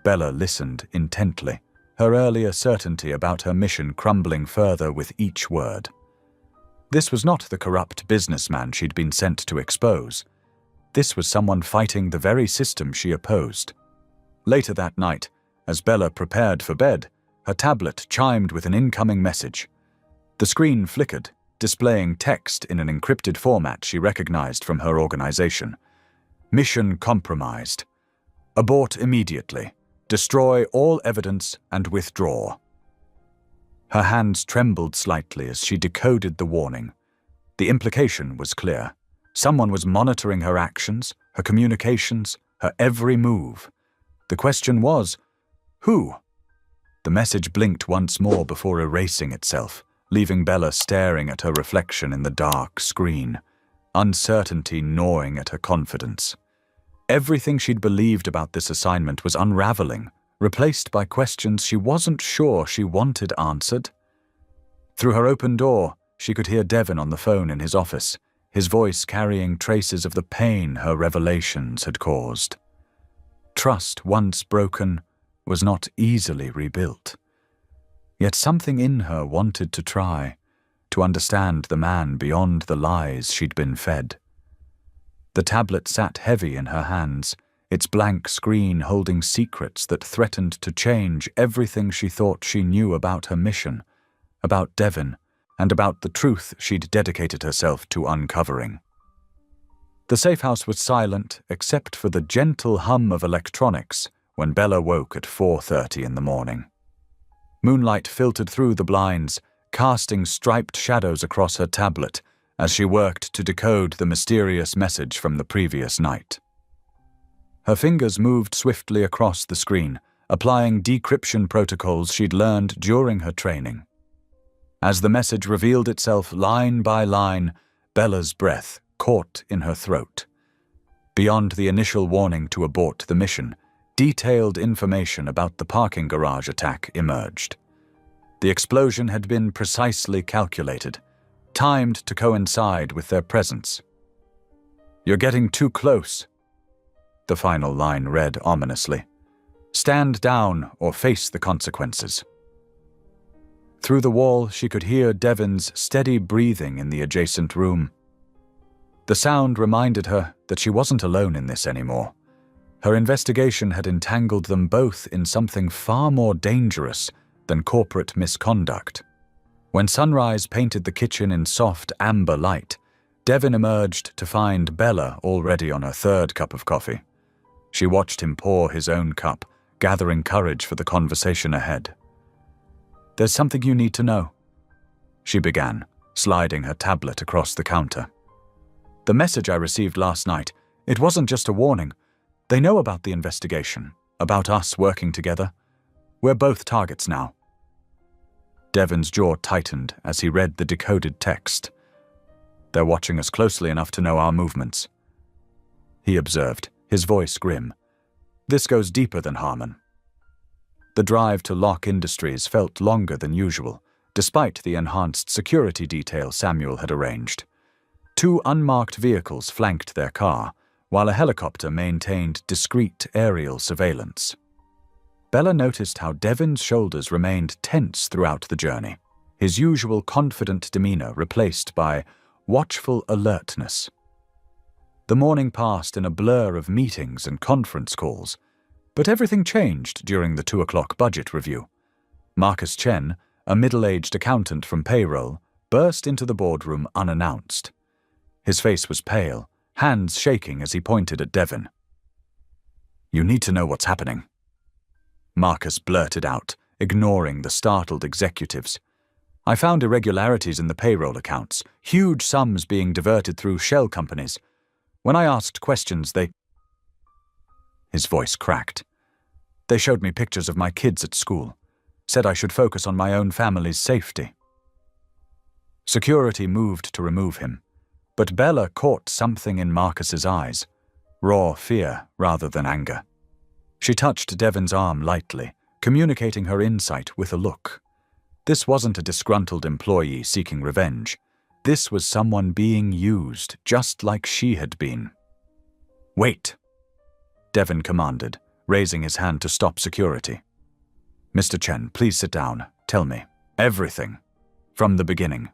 Bella listened intently, her earlier certainty about her mission crumbling further with each word. This was not the corrupt businessman she'd been sent to expose. This was someone fighting the very system she opposed. Later that night, as Bella prepared for bed, her tablet chimed with an incoming message. The screen flickered, displaying text in an encrypted format she recognized from her organization. Mission compromised. Abort immediately. Destroy all evidence and withdraw. Her hands trembled slightly as she decoded the warning. The implication was clear. Someone was monitoring her actions, her communications, her every move. The question was, who? The message blinked once more before erasing itself, leaving Bella staring at her reflection in the dark screen, uncertainty gnawing at her confidence. Everything she'd believed about this assignment was unraveling, replaced by questions she wasn't sure she wanted answered. Through her open door, she could hear Devon on the phone in his office, his voice carrying traces of the pain her revelations had caused. Trust, once broken, was not easily rebuilt. Yet something in her wanted to try, to understand the man beyond the lies she'd been fed. The tablet sat heavy in her hands, its blank screen holding secrets that threatened to change everything she thought she knew about her mission, about Devon, and about the truth she'd dedicated herself to uncovering. The safe house was silent except for the gentle hum of electronics when Bella woke at 4:30 in the morning. Moonlight filtered through the blinds, casting striped shadows across her tablet as she worked to decode the mysterious message from the previous night. Her fingers moved swiftly across the screen, applying decryption protocols she'd learned during her training. As the message revealed itself line by line, Bella's breath caught in her throat. Beyond the initial warning to abort the mission, detailed information about the parking garage attack emerged. The explosion had been precisely calculated, timed to coincide with their presence. "You're getting too close," the final line read ominously. "Stand down or face the consequences." Through the wall, she could hear Devon's steady breathing in the adjacent room. The sound reminded her that she wasn't alone in this anymore. Her investigation had entangled them both in something far more dangerous than corporate misconduct. When sunrise painted the kitchen in soft amber light, Devon emerged to find Bella already on her third cup of coffee. She watched him pour his own cup, gathering courage for the conversation ahead. "There's something you need to know," she began, sliding her tablet across the counter. "The message I received last night, it wasn't just a warning. They know about the investigation, about us working together. We're both targets now." Devon's jaw tightened as he read the decoded text. "They're watching us closely enough to know our movements," he observed, his voice grim. "This goes deeper than Harmon." The drive to Locke Industries felt longer than usual, despite the enhanced security detail Samuel had arranged. 2 unmarked vehicles flanked their car, while a helicopter maintained discreet aerial surveillance. Bella noticed how Devon's shoulders remained tense throughout the journey, his usual confident demeanor replaced by watchful alertness. The morning passed in a blur of meetings and conference calls, but everything changed during the 2 o'clock budget review. Marcus Chen, a middle-aged accountant from payroll, burst into the boardroom unannounced. His face was pale, hands shaking as he pointed at Devon. "You need to know what's happening," Marcus blurted out, ignoring the startled executives. "I found irregularities in the payroll accounts, huge sums being diverted through shell companies. When I asked questions, His voice cracked. "They showed me pictures of my kids at school, said I should focus on my own family's safety." Security moved to remove him, but Bella caught something in Marcus's eyes, raw fear rather than anger. She touched Devon's arm lightly, communicating her insight with a look. This wasn't a disgruntled employee seeking revenge. This was someone being used, just like she had been. "Wait," Devon commanded, raising his hand to stop security. "Mr. Chen, please sit down. Tell me. Everything. From the beginning."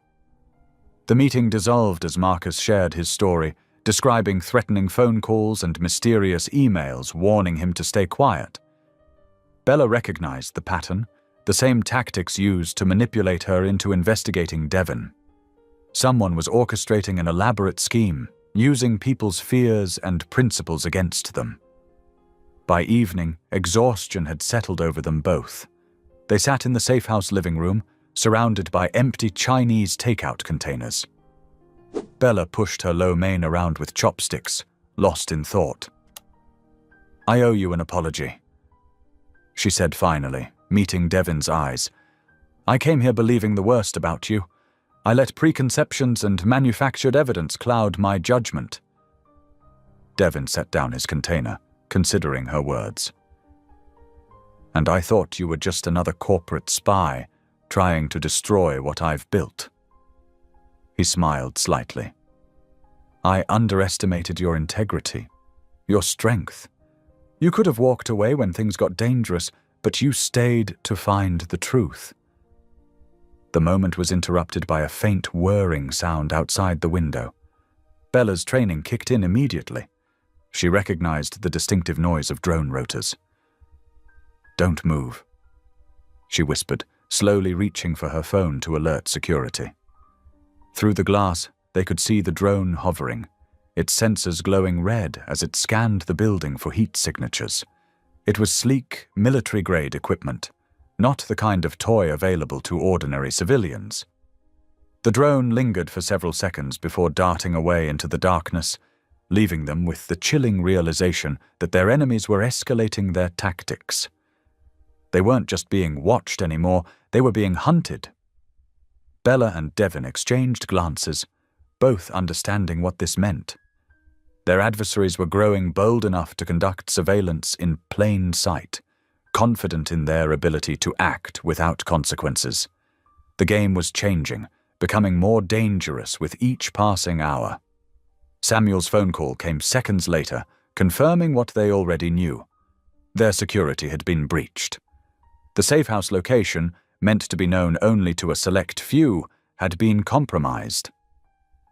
The meeting dissolved as Marcus shared his story, describing threatening phone calls and mysterious emails warning him to stay quiet. Bella recognized the pattern, the same tactics used to manipulate her into investigating Devon. Someone was orchestrating an elaborate scheme, using people's fears and principles against them. By evening, exhaustion had settled over them both. They sat in the safe house living room, surrounded by empty Chinese takeout containers. Bella pushed her lo mein around with chopsticks, lost in thought. "I owe you an apology," she said finally, meeting Devon's eyes. "I came here believing the worst about you. I let preconceptions and manufactured evidence cloud my judgment." Devon set down his container, considering her words. "And I thought you were just another corporate spy, trying to destroy what I've built." He smiled slightly. "I underestimated your integrity, your strength. You could have walked away when things got dangerous, but you stayed to find the truth." The moment was interrupted by a faint whirring sound outside the window. Bella's training kicked in immediately. She recognized the distinctive noise of drone rotors. "Don't move," she whispered, slowly reaching for her phone to alert security. Through the glass, they could see the drone hovering, its sensors glowing red as it scanned the building for heat signatures. It was sleek, military-grade equipment, not the kind of toy available to ordinary civilians. The drone lingered for several seconds before darting away into the darkness, leaving them with the chilling realization that their enemies were escalating their tactics. They weren't just being watched anymore, they were being hunted. Bella and Devon exchanged glances, both understanding what this meant. Their adversaries were growing bold enough to conduct surveillance in plain sight, confident in their ability to act without consequences. The game was changing, becoming more dangerous with each passing hour. Samuel's phone call came seconds later, confirming what they already knew. Their security had been breached. The safe house location, meant to be known only to a select few, had been compromised.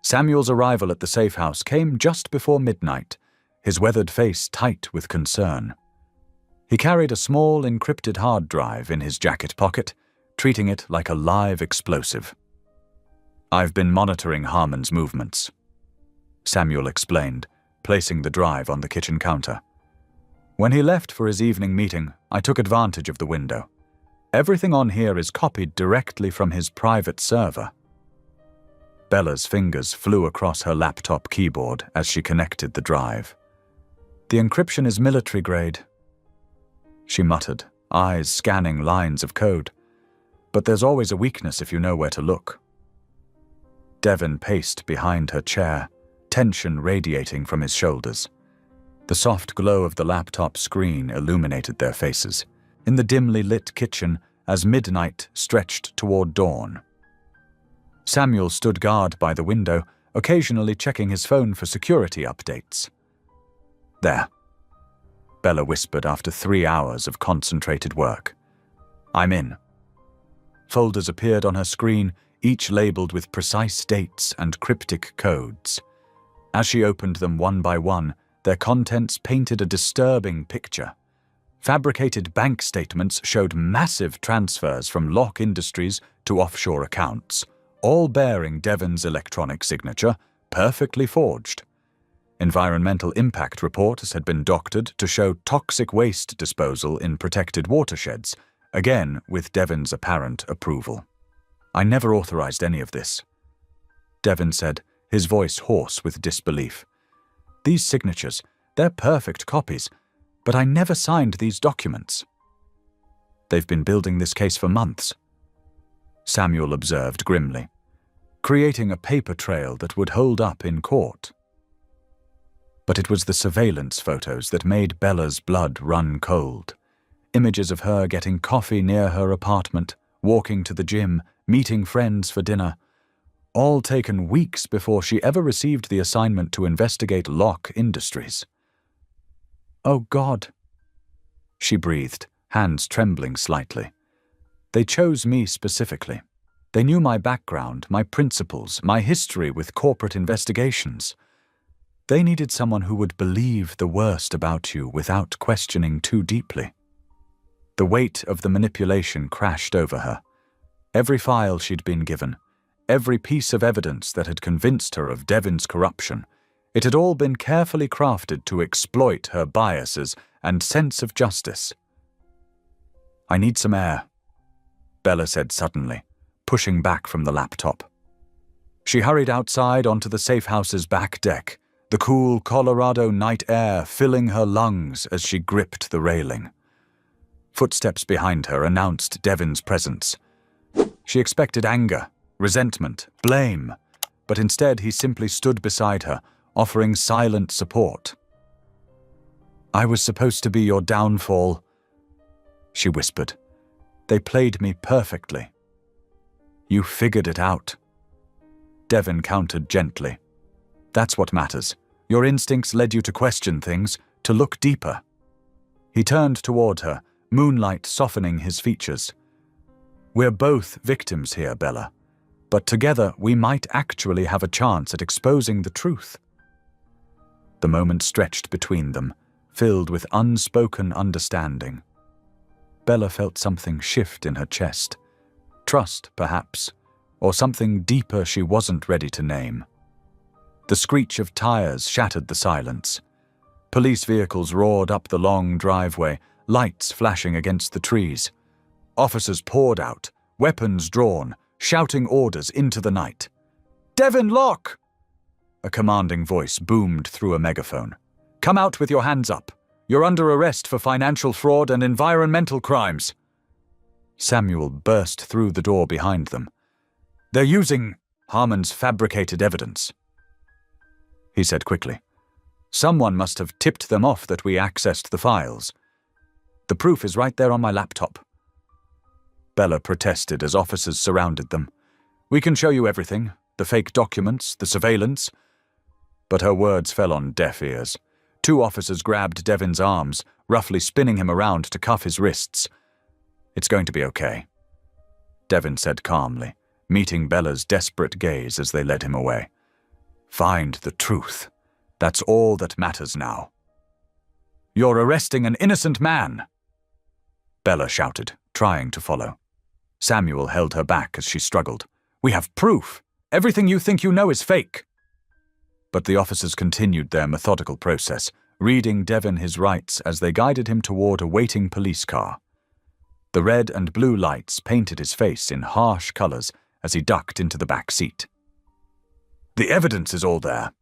Samuel's arrival at the safe house came just before midnight, his weathered face tight with concern. He carried a small, encrypted hard drive in his jacket pocket, treating it like a live explosive. "I've been monitoring Harmon's movements," Samuel explained, placing the drive on the kitchen counter. "When he left for his evening meeting, I took advantage of the window. Everything on here is copied directly from his private server." Bella's fingers flew across her laptop keyboard as she connected the drive. "The encryption is military-grade," she muttered, eyes scanning lines of code. "But there's always a weakness if you know where to look." Devon paced behind her chair, tension radiating from his shoulders. The soft glow of the laptop screen illuminated their faces, in the dimly lit kitchen as midnight stretched toward dawn. Samuel stood guard by the window, occasionally checking his phone for security updates. "There," Bella whispered after 3 hours of concentrated work. "I'm in." Folders appeared on her screen, each labeled with precise dates and cryptic codes. As she opened them one by one, their contents painted a disturbing picture. Fabricated bank statements showed massive transfers from Locke Industries to offshore accounts, all bearing Devon's electronic signature, perfectly forged. Environmental impact reports had been doctored to show toxic waste disposal in protected watersheds, again with Devon's apparent approval. "I never authorized any of this," Devon said, his voice hoarse with disbelief. "These signatures, they're perfect copies, but I never signed these documents." "They've been building this case for months," Samuel observed grimly, "creating a paper trail that would hold up in court." But it was the surveillance photos that made Bella's blood run cold. Images of her getting coffee near her apartment, walking to the gym, meeting friends for dinner, all taken weeks before she ever received the assignment to investigate Locke Industries. "Oh God," she breathed, hands trembling slightly. "They chose me specifically. They knew my background, my principles, my history with corporate investigations. They needed someone who would believe the worst about you without questioning too deeply." The weight of the manipulation crashed over her. Every file she'd been given, every piece of evidence that had convinced her of Devon's corruption, it had all been carefully crafted to exploit her biases and sense of justice. "I need some air," Bella said suddenly, pushing back from the laptop. She hurried outside onto the safe house's back deck, the cool Colorado night air filling her lungs as she gripped the railing. Footsteps behind her announced Devon's presence. She expected anger, resentment, blame, but instead he simply stood beside her, offering silent support. "I was supposed to be your downfall," she whispered. "They played me perfectly." "You figured it out." Devon countered gently. "That's what matters. Your instincts led you to question things, to look deeper." He turned toward her, moonlight softening his features. "We're both victims here, Bella, but together we might actually have a chance at exposing the truth." The moment stretched between them, filled with unspoken understanding. Bella felt something shift in her chest. Trust, perhaps, or something deeper she wasn't ready to name. The screech of tires shattered the silence. Police vehicles roared up the long driveway, lights flashing against the trees. Officers poured out, weapons drawn, shouting orders into the night. "Devon Locke!" A commanding voice boomed through a megaphone. "Come out with your hands up. You're under arrest for financial fraud and environmental crimes." Samuel burst through the door behind them. "They're using Harmon's fabricated evidence," he said quickly. "Someone must have tipped them off that we accessed the files. The proof is right there on my laptop." Bella protested as officers surrounded them. "We can show you everything, the fake documents, the surveillance." But her words fell on deaf ears. Two officers grabbed Devon's arms, roughly spinning him around to cuff his wrists. "It's going to be okay," Devon said calmly, meeting Bella's desperate gaze as they led him away. "Find the truth. That's all that matters now." "You're arresting an innocent man!" Bella shouted, trying to follow. Samuel held her back as she struggled. "We have proof. Everything you think you know is fake." But the officers continued their methodical process, reading Devon his rights as they guided him toward a waiting police car. The red and blue lights painted his face in harsh colors as he ducked into the back seat. "The evidence is all there."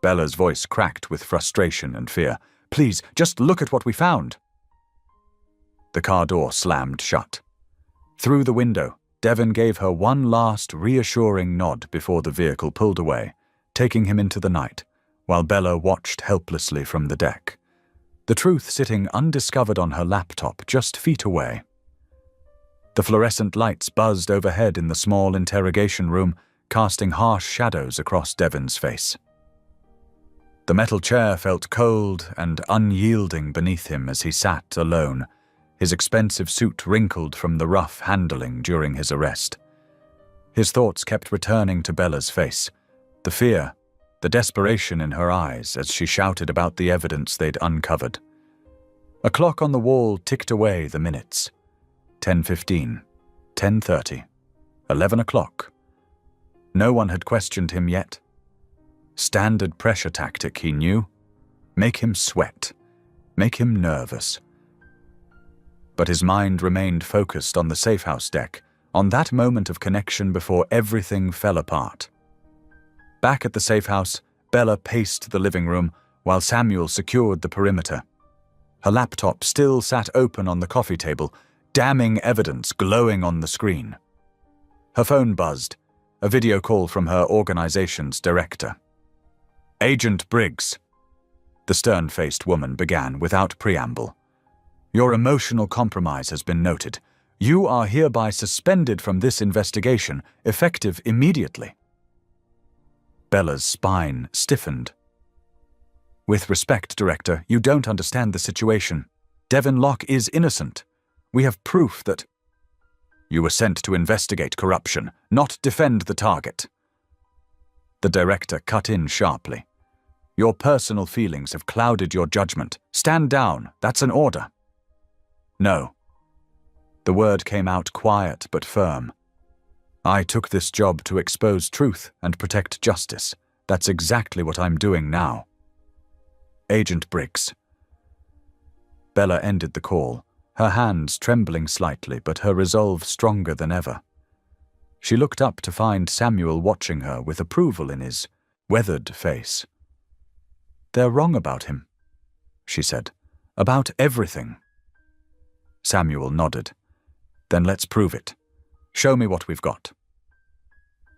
Bella's voice cracked with frustration and fear. "Please, just look at what we found." The car door slammed shut. Through the window, Devon gave her one last reassuring nod before the vehicle pulled away, taking him into the night, while Bella watched helplessly from the deck, the truth sitting undiscovered on her laptop just feet away. The fluorescent lights buzzed overhead in the small interrogation room, casting harsh shadows across Devon's face. The metal chair felt cold and unyielding beneath him as he sat alone, his expensive suit wrinkled from the rough handling during his arrest. His thoughts kept returning to Bella's face, the fear, the desperation in her eyes as she shouted about the evidence they'd uncovered. A clock on the wall ticked away the minutes. 10:15, 10:30, 11 o'clock. No one had questioned him yet. Standard pressure tactic, he knew. Make him sweat. Make him nervous. But his mind remained focused on the safehouse deck, on that moment of connection before everything fell apart. Back at the safehouse, Bella paced the living room while Samuel secured the perimeter. Her laptop still sat open on the coffee table, damning evidence glowing on the screen. Her phone buzzed, a video call from her organization's director. "Agent Briggs," the stern-faced woman began without preamble. "Your emotional compromise has been noted. You are hereby suspended from this investigation, effective immediately." Bella's spine stiffened. "With respect, Director, you don't understand the situation. Devon Locke is innocent. We have proof that—" "You were sent to investigate corruption, not defend the target." The director cut in sharply. "Your personal feelings have clouded your judgment. Stand down, that's an order." No. The word came out quiet but firm. I took this job to expose truth and protect justice. That's exactly what I'm doing now. Agent Briggs. Bella ended the call, her hands trembling slightly but her resolve stronger than ever. She looked up to find Samuel watching her with approval in his weathered face. "They're wrong about him," she said. "About everything." Samuel nodded. "Then let's prove it. Show me what we've got."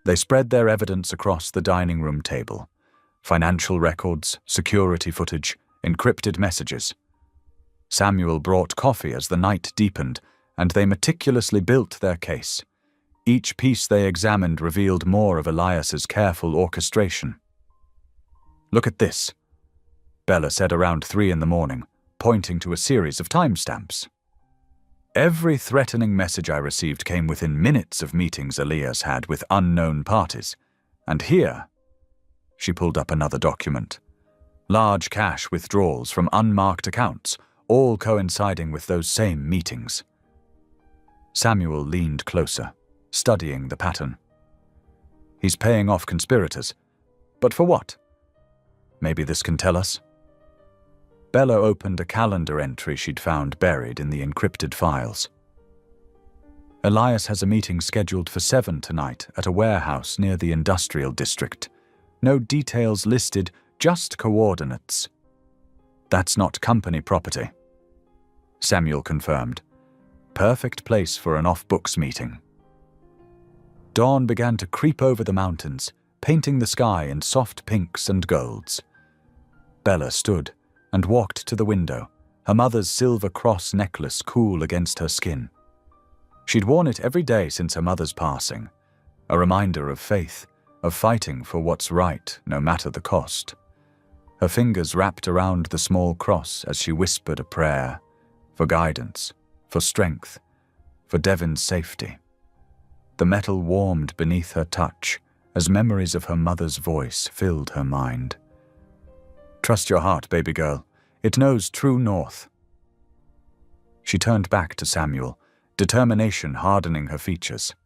They spread their evidence across the dining room table. Financial records, security footage, encrypted messages. Samuel brought coffee as the night deepened, and they meticulously built their case. Each piece they examined revealed more of Elias's careful orchestration. "Look at this," Bella said around 3 in the morning, pointing to a series of timestamps. "Every threatening message I received came within minutes of meetings Elias had with unknown parties. And here," she pulled up another document, "large cash withdrawals from unmarked accounts, all coinciding with those same meetings." Samuel leaned closer, studying the pattern. "He's paying off conspirators. But for what? Maybe this can tell us." Bella opened a calendar entry she'd found buried in the encrypted files. "Elias has a meeting scheduled for 7 tonight at a warehouse near the industrial district. No details listed, just coordinates." "That's not company property," Samuel confirmed. "Perfect place for an off-books meeting." Dawn began to creep over the mountains, painting the sky in soft pinks and golds. Bella stood and walked to the window, her mother's silver cross necklace cool against her skin. She'd worn it every day since her mother's passing, a reminder of faith, of fighting for what's right, no matter the cost. Her fingers wrapped around the small cross as she whispered a prayer, for guidance, for strength, for Devin's safety. The metal warmed beneath her touch as memories of her mother's voice filled her mind. "Trust your heart, baby girl. It knows true north." She turned back to Samuel, determination hardening her features.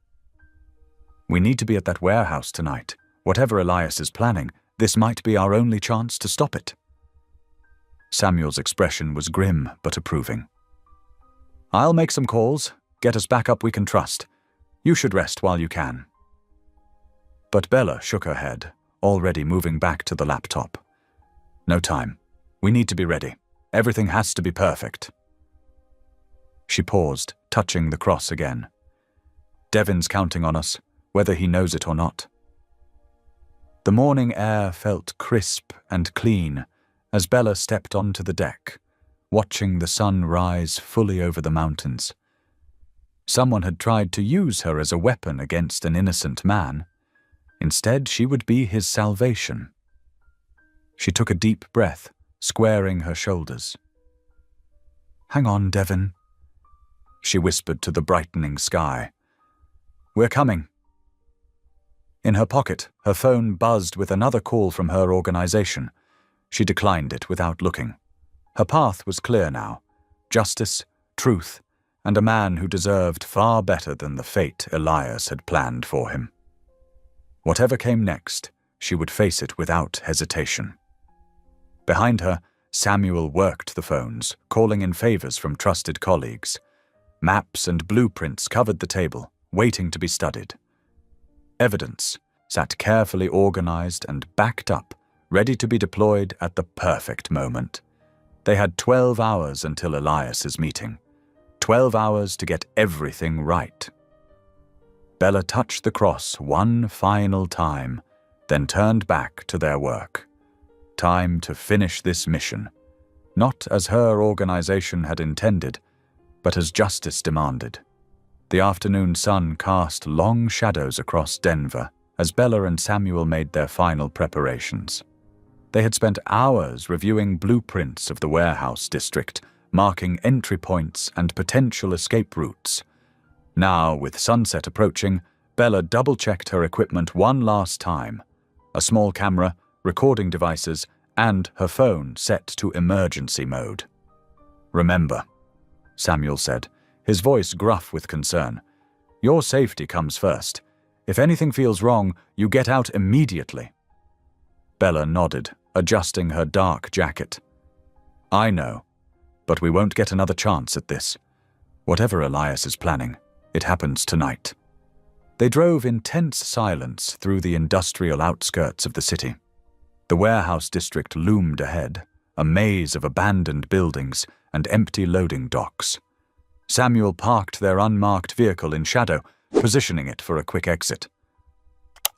"We need to be at that warehouse tonight. Whatever Elias is planning, this might be our only chance to stop it." Samuel's expression was grim but approving. "I'll make some calls, get us backup we can trust. You should rest while you can." But Bella shook her head, already moving back to the laptop. "No time. We need to be ready. Everything has to be perfect." She paused, touching the cross again. "Devin's counting on us, whether he knows it or not." The morning air felt crisp and clean as Bella stepped onto the deck, watching the sun rise fully over the mountains. Someone had tried to use her as a weapon against an innocent man. Instead, she would be his salvation. She took a deep breath, squaring her shoulders. "Hang on, Devin," she whispered to the brightening sky. "We're coming." In her pocket, her phone buzzed with another call from her organization. She declined it without looking. Her path was clear now. Justice, truth, and a man who deserved far better than the fate Elias had planned for him. Whatever came next, she would face it without hesitation. Behind her, Samuel worked the phones, calling in favors from trusted colleagues. Maps and blueprints covered the table, waiting to be studied. Evidence sat carefully organized and backed up, ready to be deployed at the perfect moment. They had 12 hours until Elias's meeting. 12 hours to get everything right. Bella touched the cross one final time, then turned back to their work. Time to finish this mission, not as her organization had intended, but as justice demanded. The afternoon sun cast long shadows across Denver as Bella and Samuel made their final preparations. They had spent hours reviewing blueprints of the warehouse district, marking entry points and potential escape routes. Now, with sunset approaching, Bella double-checked her equipment one last time. A small camera, recording devices, and her phone set to emergency mode. Remember, Samuel said, his voice gruff with concern. "Your safety comes first. If anything feels wrong, you get out immediately." Bella nodded, adjusting her dark jacket. "I know, but we won't get another chance at this. Whatever Elias is planning, it happens tonight." They drove in tense silence through the industrial outskirts of the city. The warehouse district loomed ahead, a maze of abandoned buildings and empty loading docks. Samuel parked their unmarked vehicle in shadow, positioning it for a quick exit.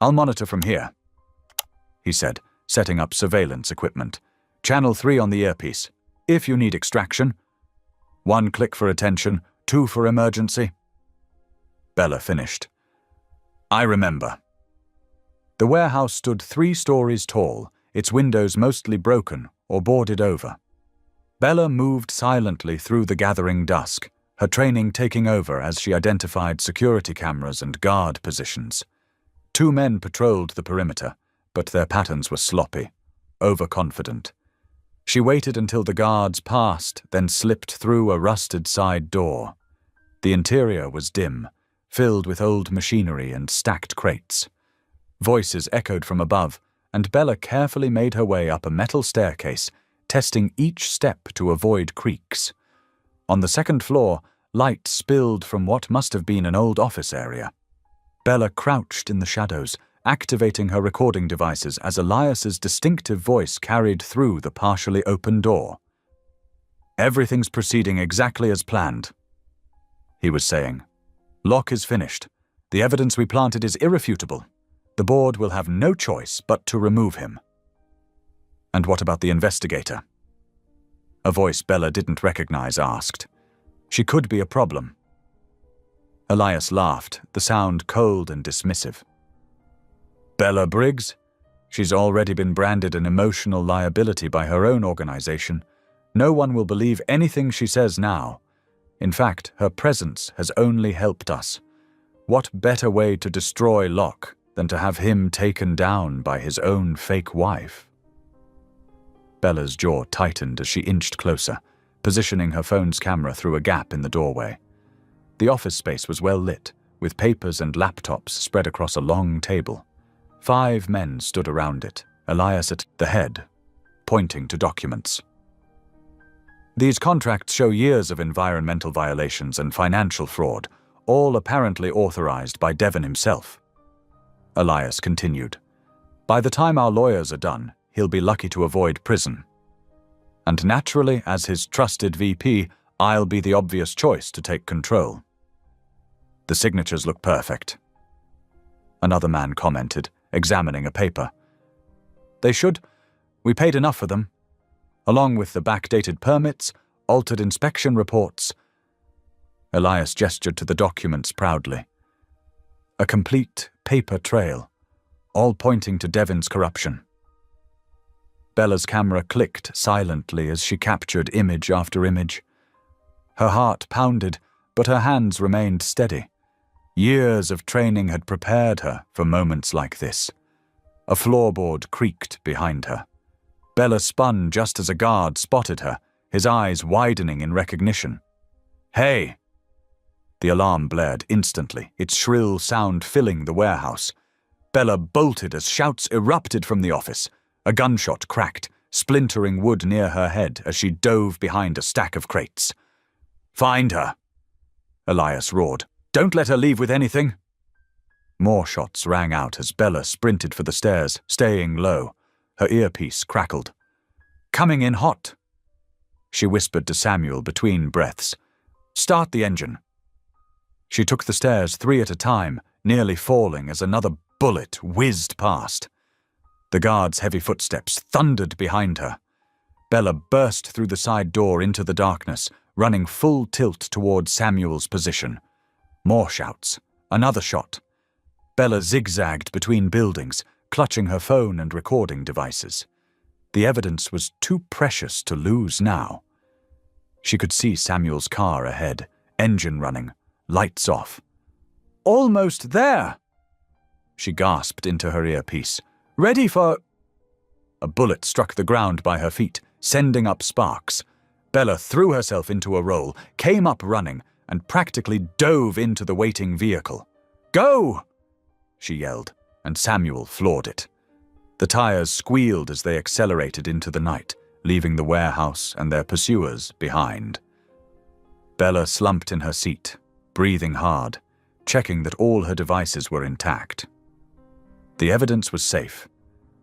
"I'll monitor from here," he said, setting up surveillance equipment. "Channel 3 on the earpiece. If you need extraction. 1 click for attention, 2 for emergency." Bella finished. "I remember." The warehouse stood 3 stories tall, its windows mostly broken or boarded over. Bella moved silently through the gathering dusk, her training taking over as she identified security cameras and guard positions. 2 men patrolled the perimeter, but their patterns were sloppy, overconfident. She waited until the guards passed, then slipped through a rusted side door. The interior was dim, filled with old machinery and stacked crates. Voices echoed from above, and Bella carefully made her way up a metal staircase, testing each step to avoid creaks. On the 2nd floor, light spilled from what must have been an old office area. Bella crouched in the shadows, activating her recording devices as Elias's distinctive voice carried through the partially open door. "Everything's proceeding exactly as planned," he was saying. "Locke is finished. The evidence we planted is irrefutable. The board will have no choice but to remove him." "And what about the investigator?" A voice Bella didn't recognize asked. She could be a problem. Elias laughed, the sound cold and dismissive. "Bella Briggs? She's already been branded an emotional liability by her own organization. No one will believe anything she says now. In fact, her presence has only helped us. What better way to destroy Locke than to have him taken down by his own fake wife?" Bella's jaw tightened as she inched closer, positioning her phone's camera through a gap in the doorway. The office space was well lit, with papers and laptops spread across a long table. 5 men stood around it, Elias at the head, pointing to documents. "These contracts show years of environmental violations and financial fraud, all apparently authorized by Devon himself." Elias continued. "By the time our lawyers are done, he'll be lucky to avoid prison. And naturally, as his trusted VP, I'll be the obvious choice to take control." "The signatures look perfect," another man commented, examining a paper. "They should. We paid enough for them. Along with the backdated permits, altered inspection reports." Elias gestured to the documents proudly. A complete paper trail, all pointing to Devon's corruption. Bella's camera clicked silently as she captured image after image. Her heart pounded, but her hands remained steady. Years of training had prepared her for moments like this. A floorboard creaked behind her. Bella spun just as a guard spotted her, his eyes widening in recognition. "Hey!" The alarm blared instantly, its shrill sound filling the warehouse. Bella bolted as shouts erupted from the office. A gunshot cracked, splintering wood near her head as she dove behind a stack of crates. "Find her!" Elias roared. "Don't let her leave with anything!" More shots rang out as Bella sprinted for the stairs, staying low. Her earpiece crackled. "Coming in hot," she whispered to Samuel between breaths. "Start the engine." She took the stairs 3 at a time, nearly falling as another bullet whizzed past. The guard's heavy footsteps thundered behind her. Bella burst through the side door into the darkness, running full tilt toward Samuel's position. More shouts. Another shot. Bella zigzagged between buildings, clutching her phone and recording devices. The evidence was too precious to lose now. She could see Samuel's car ahead, engine running, lights off. "Almost there!" She gasped into her earpiece. "Ready for—" A bullet struck the ground by her feet, sending up sparks. Bella threw herself into a roll, came up running, and practically dove into the waiting vehicle. "Go!" she yelled, and Samuel floored it. The tires squealed as they accelerated into the night, leaving the warehouse and their pursuers behind. Bella slumped in her seat, breathing hard, checking that all her devices were intact. The evidence was safe.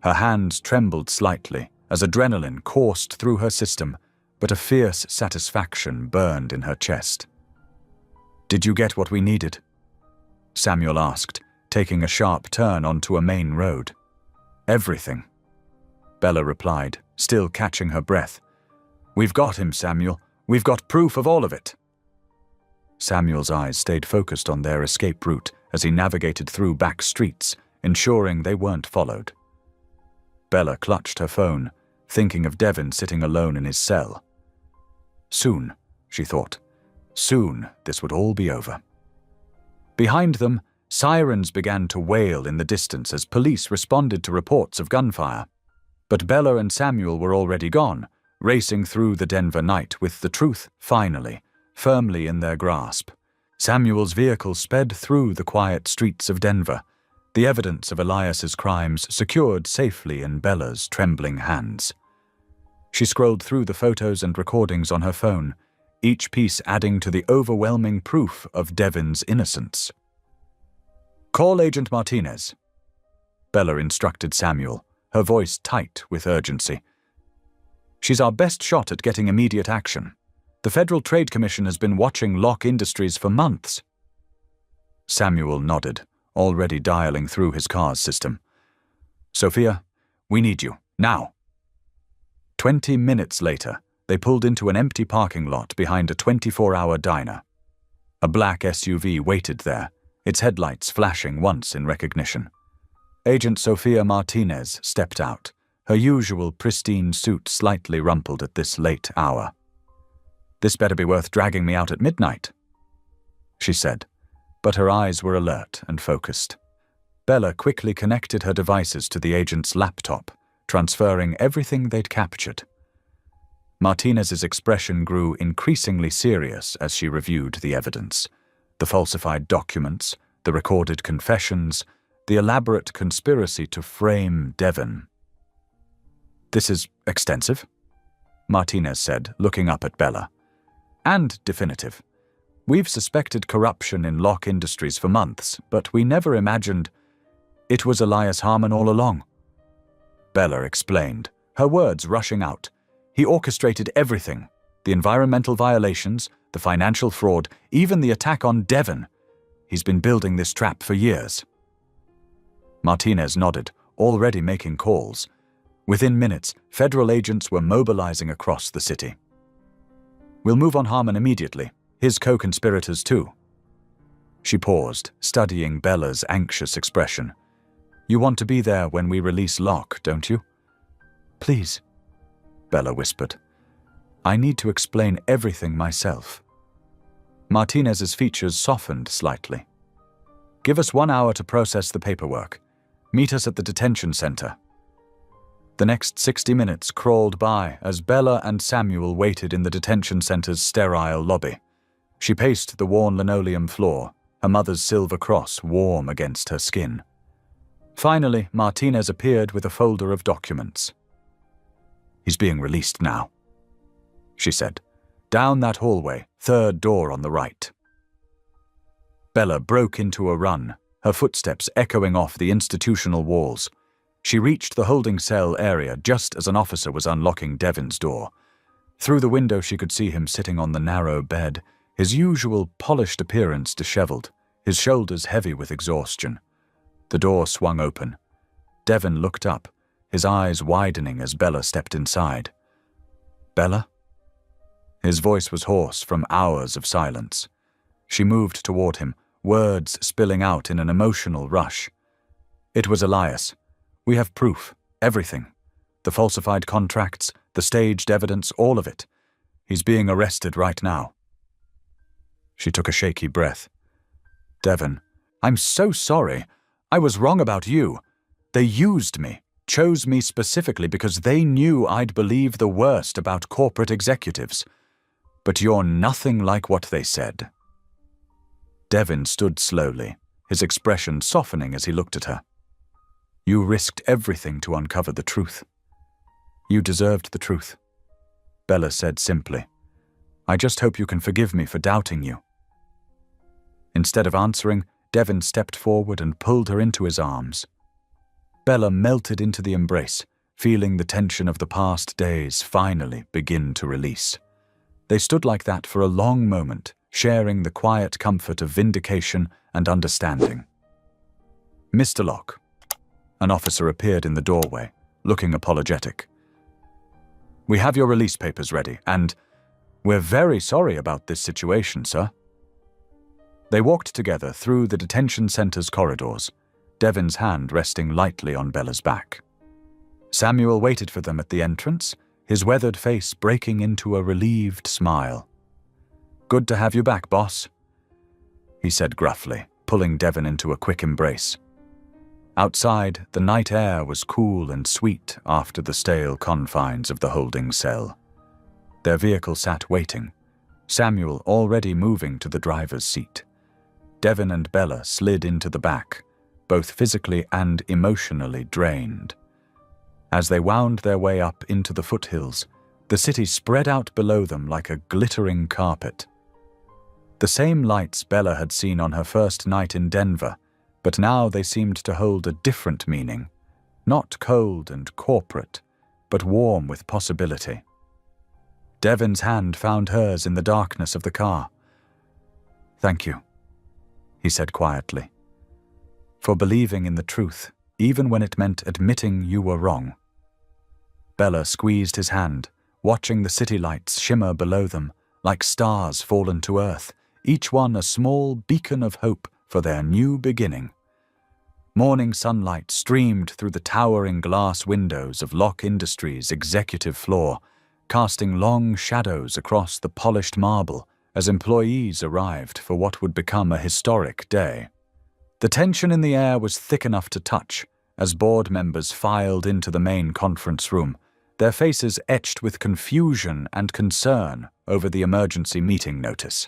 Her hands trembled slightly as adrenaline coursed through her system, but a fierce satisfaction burned in her chest. "Did you get what we needed?" Samuel asked, taking a sharp turn onto a main road. "Everything," Bella replied, still catching her breath. "We've got him, Samuel. We've got proof of all of it." Samuel's eyes stayed focused on their escape route as he navigated through back streets, ensuring they weren't followed. Bella clutched her phone, thinking of Devon sitting alone in his cell. Soon, she thought, soon this would all be over. Behind them, sirens began to wail in the distance as police responded to reports of gunfire. But Bella and Samuel were already gone, racing through the Denver night with the truth, finally, firmly in their grasp. Samuel's vehicle sped through the quiet streets of Denver, the evidence of Elias's crimes secured safely in Bella's trembling hands. She scrolled through the photos and recordings on her phone, each piece adding to the overwhelming proof of Devon's innocence. "Call Agent Martinez," Bella instructed Samuel, her voice tight with urgency. "She's our best shot at getting immediate action. The Federal Trade Commission has been watching Locke Industries for months." Samuel nodded, already dialing through his car's system. "Sophia, we need you, now." 20 minutes later, they pulled into an empty parking lot behind a 24-hour diner. A black SUV waited there, its headlights flashing once in recognition. Agent Sophia Martinez stepped out, her usual pristine suit slightly rumpled at this late hour. "This better be worth dragging me out at midnight," she said, but her eyes were alert and focused. Bella quickly connected her devices to the agent's laptop, transferring everything they'd captured. Martinez's expression grew increasingly serious as she reviewed the evidence. The falsified documents, the recorded confessions, the elaborate conspiracy to frame Devon. "This is extensive," Martinez said, looking up at Bella. "And definitive. We've suspected corruption in Locke Industries for months, but we never imagined it was Elias Harmon all along." Bella explained, her words rushing out. "He orchestrated everything, the environmental violations, the financial fraud, even the attack on Devon. He's been building this trap for years." Martinez nodded, already making calls. Within minutes, federal agents were mobilizing across the city. "We'll move on Harmon immediately, his co-conspirators too." She paused, studying Bella's anxious expression. "You want to be there when we release Locke, don't you?" "Please," Bella whispered. "I need to explain everything myself." Martinez's features softened slightly. "Give us 1 hour to process the paperwork. Meet us at the detention center." The next 60 minutes crawled by as Bella and Samuel waited in the detention center's sterile lobby. She paced the worn linoleum floor, her mother's silver cross warm against her skin. Finally, Martinez appeared with a folder of documents. "He's being released now," she said. "Down that hallway, third door on the right." Bella broke into a run, her footsteps echoing off the institutional walls. She reached the holding cell area just as an officer was unlocking Devon's door. Through the window she could see him sitting on the narrow bed, his usual polished appearance disheveled, his shoulders heavy with exhaustion. The door swung open. Devon looked up, his eyes widening as Bella stepped inside. "Bella?" His voice was hoarse from hours of silence. She moved toward him, words spilling out in an emotional rush. "It was Elias. We have proof, everything. The falsified contracts, the staged evidence, all of it. He's being arrested right now." She took a shaky breath. "Devon, I'm so sorry. I was wrong about you. They used me, chose me specifically because they knew I'd believe the worst about corporate executives. but you're nothing like what they said." Devin stood slowly, his expression softening as he looked at her. "You risked everything to uncover the truth. You deserved the truth," Bella said simply. "I just hope you can forgive me for doubting you." Instead of answering, Devin stepped forward and pulled her into his arms. Bella melted into the embrace, feeling the tension of the past days finally begin to release. They stood like that for a long moment, sharing the quiet comfort of vindication and understanding. "Mr. Locke." An officer appeared in the doorway, looking apologetic. "We have your release papers ready, and we're very sorry about this situation, sir." They walked together through the detention center's corridors, Devin's hand resting lightly on Bella's back. Samuel waited for them at the entrance, his weathered face breaking into a relieved smile. "Good to have you back, boss," he said gruffly, pulling Devin into a quick embrace. Outside, the night air was cool and sweet after the stale confines of the holding cell. Their vehicle sat waiting, Samuel already moving to the driver's seat. Devin and Bella slid into the back, both physically and emotionally drained. As they wound their way up into the foothills, the city spread out below them like a glittering carpet. The same lights Bella had seen on her first night in Denver, but now they seemed to hold a different meaning, not cold and corporate, but warm with possibility. Devin's hand found hers in the darkness of the car. "Thank you," he said quietly, "for believing in the truth, even when it meant admitting you were wrong." Bella squeezed his hand, watching the city lights shimmer below them like stars fallen to earth, each one a small beacon of hope for their new beginning. Morning sunlight streamed through the towering glass windows of Locke Industries' executive floor, casting long shadows across the polished marble as employees arrived for what would become a historic day. The tension in the air was thick enough to touch as board members filed into the main conference room, their faces etched with confusion and concern over the emergency meeting notice.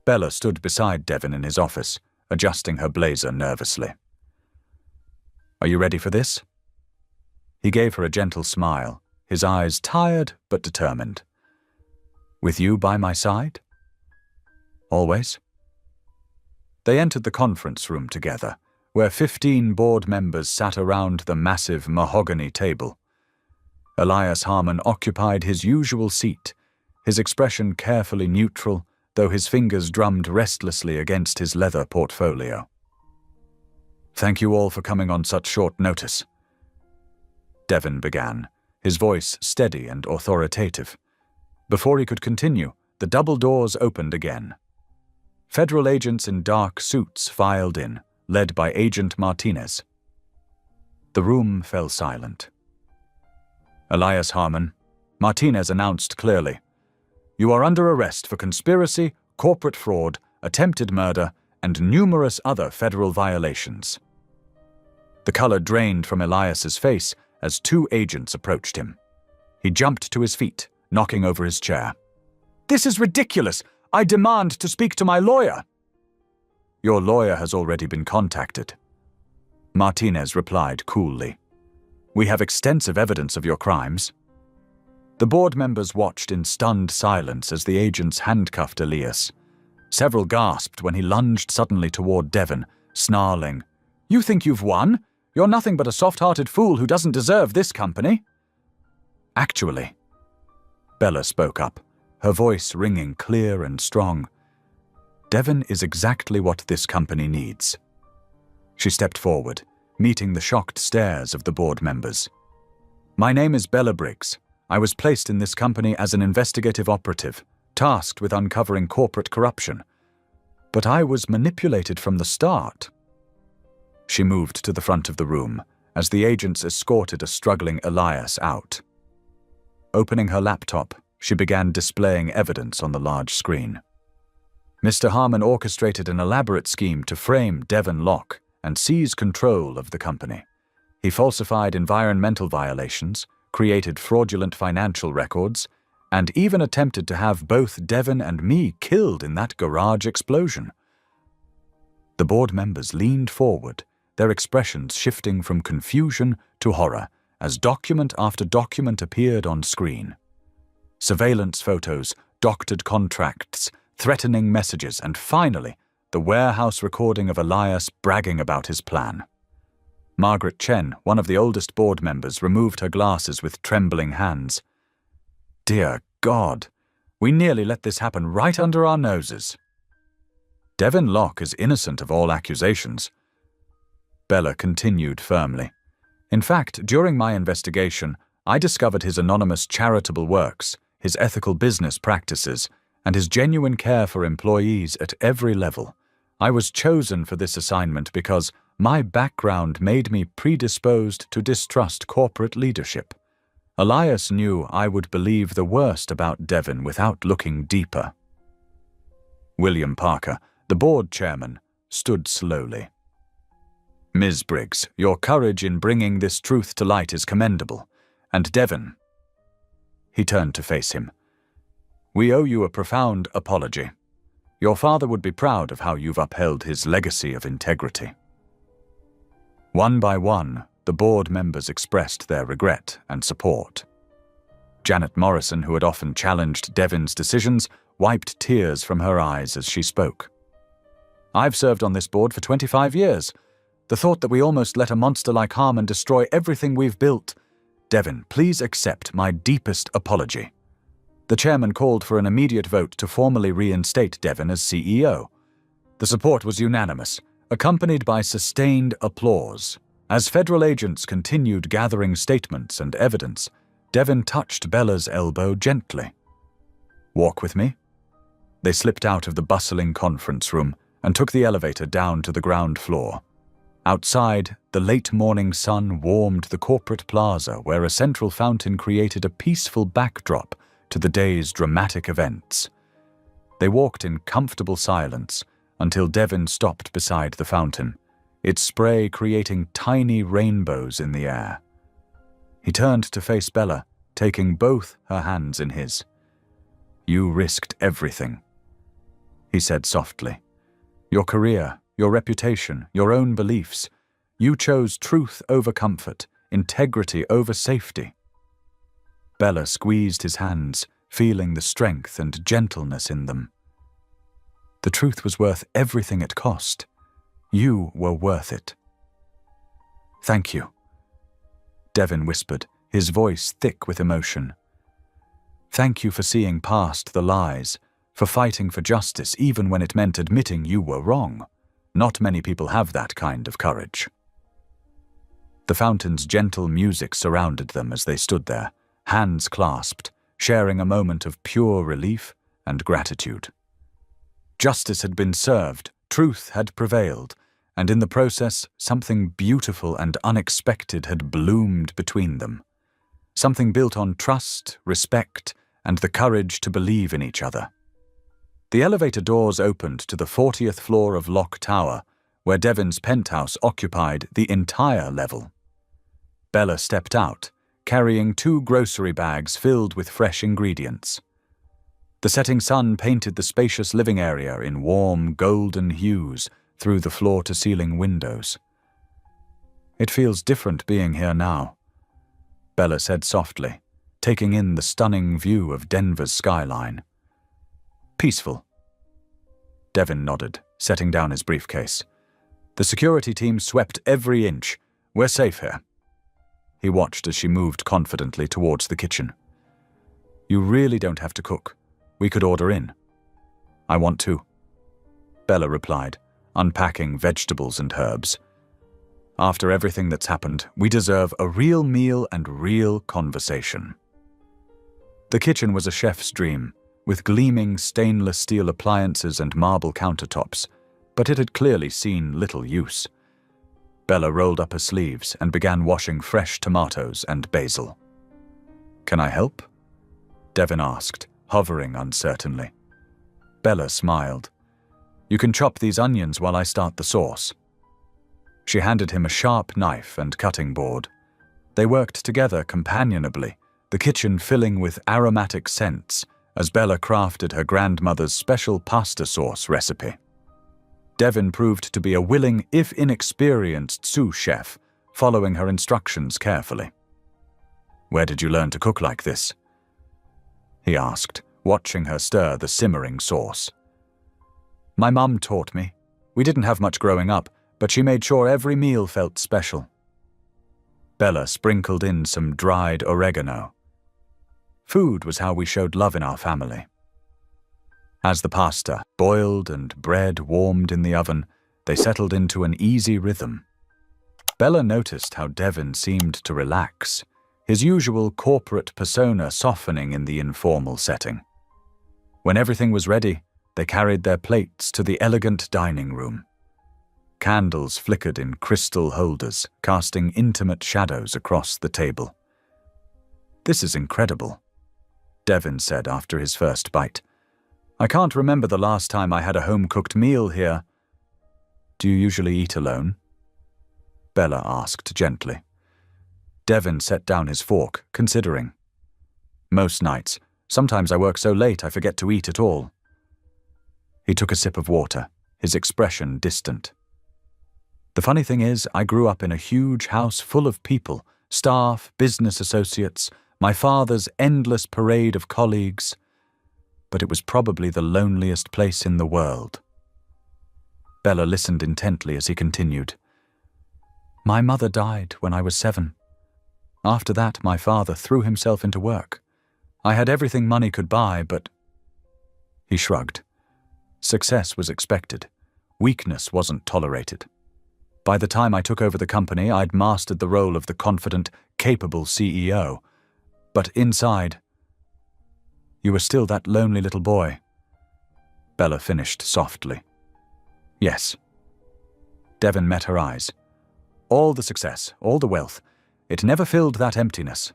Bella stood beside Devin in his office, adjusting her blazer nervously. "Are you ready for this?" He gave her a gentle smile, his eyes tired but determined. "With you by my side?" "Always." They entered the conference room together, where 15 board members sat around the massive mahogany table. Elias Harmon occupied his usual seat, his expression carefully neutral, though his fingers drummed restlessly against his leather portfolio. "Thank you all for coming on such short notice," Devin began, his voice steady and authoritative. Before he could continue, the double doors opened again. Federal agents in dark suits filed in, led by Agent Martinez. The room fell silent. "Elias Harmon," Martinez announced clearly, "you are under arrest for conspiracy, corporate fraud, attempted murder, and numerous other federal violations." The color drained from Elias's face as 2 agents approached him. He jumped to his feet, knocking over his chair. "This is ridiculous! I demand to speak to my lawyer!" "Your lawyer has already been contacted," Martinez replied coolly. "We have extensive evidence of your crimes." The board members watched in stunned silence as the agents handcuffed Elias. Several gasped when he lunged suddenly toward Devin, snarling, "You think you've won? You're nothing but a soft-hearted fool who doesn't deserve this company." "Actually," Bella spoke up, her voice ringing clear and strong, "Devin is exactly what this company needs." She stepped forward, meeting the shocked stares of the board members. "My name is Bella Briggs. I was placed in this company as an investigative operative, tasked with uncovering corporate corruption. But I was manipulated from the start." She moved to the front of the room as the agents escorted a struggling Elias out. Opening her laptop, she began displaying evidence on the large screen. Mr. Harmon orchestrated an elaborate scheme to frame Devin Locke and seize control of the company. He falsified environmental violations, created fraudulent financial records, and even attempted to have both Devon and me killed in that garage explosion. The board members leaned forward, their expressions shifting from confusion to horror as document after document appeared on screen. Surveillance photos, doctored contracts, threatening messages, and finally, the warehouse recording of Elias bragging about his plan. Margaret Chen, one of the oldest board members, removed her glasses with trembling hands. Dear God, we nearly let this happen right under our noses. Devon Locke is innocent of all accusations. Bella continued firmly. In fact, during my investigation, I discovered his anonymous charitable works, his ethical business practices, and his genuine care for employees at every level. I was chosen for this assignment because my background made me predisposed to distrust corporate leadership. Elias knew I would believe the worst about Devon without looking deeper. William Parker, the board chairman, stood slowly. Ms. Briggs, your courage in bringing this truth to light is commendable. And Devon. He turned to face him. We owe you a profound apology. Your father would be proud of how you've upheld his legacy of integrity. One by one, the board members expressed their regret and support. Janet Morrison, who had often challenged Devon's decisions, wiped tears from her eyes as she spoke. I've served on this board for 25 years. The thought that we almost let a monster like Harmon destroy everything we've built. Devon, please accept my deepest apology. The chairman called for an immediate vote to formally reinstate Devon as CEO. The support was unanimous, accompanied by sustained applause. As federal agents continued gathering statements and evidence, Devon touched Bella's elbow gently. Walk with me? They slipped out of the bustling conference room and took the elevator down to the ground floor. Outside, the late morning sun warmed the corporate plaza where a central fountain created a peaceful backdrop to the day's dramatic events. They walked in comfortable silence until Devon stopped beside the fountain, its spray creating tiny rainbows in the air. He turned to face Bella, taking both her hands in his. You risked everything, he said softly. Your career, your reputation, your own beliefs. You chose truth over comfort, integrity over safety. Bella squeezed his hands, feeling the strength and gentleness in them. The truth was worth everything it cost. You were worth it. Thank you, Devon whispered, his voice thick with emotion. Thank you for seeing past the lies, for fighting for justice even when it meant admitting you were wrong. Not many people have that kind of courage. The fountain's gentle music surrounded them as they stood there, hands clasped, sharing a moment of pure relief and gratitude. Justice had been served, truth had prevailed, and in the process, something beautiful and unexpected had bloomed between them. Something built on trust, respect, and the courage to believe in each other. The elevator doors opened to the 40th floor of Locke Tower, where Devon's penthouse occupied the entire level. Bella stepped out, carrying 2 grocery bags filled with fresh ingredients. The setting sun painted the spacious living area in warm, golden hues through the floor-to-ceiling windows. It feels different being here now, Bella said softly, taking in the stunning view of Denver's skyline. Peaceful. Devon nodded, setting down his briefcase. The security team swept every inch. We're safe here. He watched as she moved confidently towards the kitchen. You really don't have to cook. We could order in. I want to, Bella replied, unpacking vegetables and herbs. After everything that's happened, we deserve a real meal and real conversation. The kitchen was a chef's dream, with gleaming stainless steel appliances and marble countertops, but it had clearly seen little use. Bella rolled up her sleeves and began washing fresh tomatoes and basil. Can I help? Devon asked, hovering uncertainly. Bella smiled. You can chop these onions while I start the sauce. She handed him a sharp knife and cutting board. They worked together companionably, the kitchen filling with aromatic scents as Bella crafted her grandmother's special pasta sauce recipe. Devon proved to be a willing, if inexperienced, sous chef, following her instructions carefully. "Where did you learn to cook like this?" he asked, watching her stir the simmering sauce. "My mum taught me. We didn't have much growing up, but she made sure every meal felt special." Bella sprinkled in some dried oregano. Food was how we showed love in our family. As the pasta boiled and bread warmed in the oven, they settled into an easy rhythm. Bella noticed how Devon seemed to relax, his usual corporate persona softening in the informal setting. When everything was ready, they carried their plates to the elegant dining room. Candles flickered in crystal holders, casting intimate shadows across the table. "This is incredible," Devon said after his first bite. "I can't remember the last time I had a home-cooked meal here." "Do you usually eat alone?" Bella asked gently. Devon set down his fork, considering. "Most nights. Sometimes I work so late I forget to eat at all." He took a sip of water, his expression distant. "The funny thing is, I grew up in a huge house full of people, staff, business associates, my father's endless parade of colleagues, but it was probably the loneliest place in the world." Bella listened intently as he continued. "My mother died when I was 7. After that, my father threw himself into work. I had everything money could buy, but—" He shrugged. Success was expected. Weakness wasn't tolerated. By the time I took over the company, I'd mastered the role of the confident, capable CEO. But inside, "You were still that lonely little boy," Bella finished softly. "Yes." Devon met her eyes. "All the success, all the wealth, it never filled that emptiness."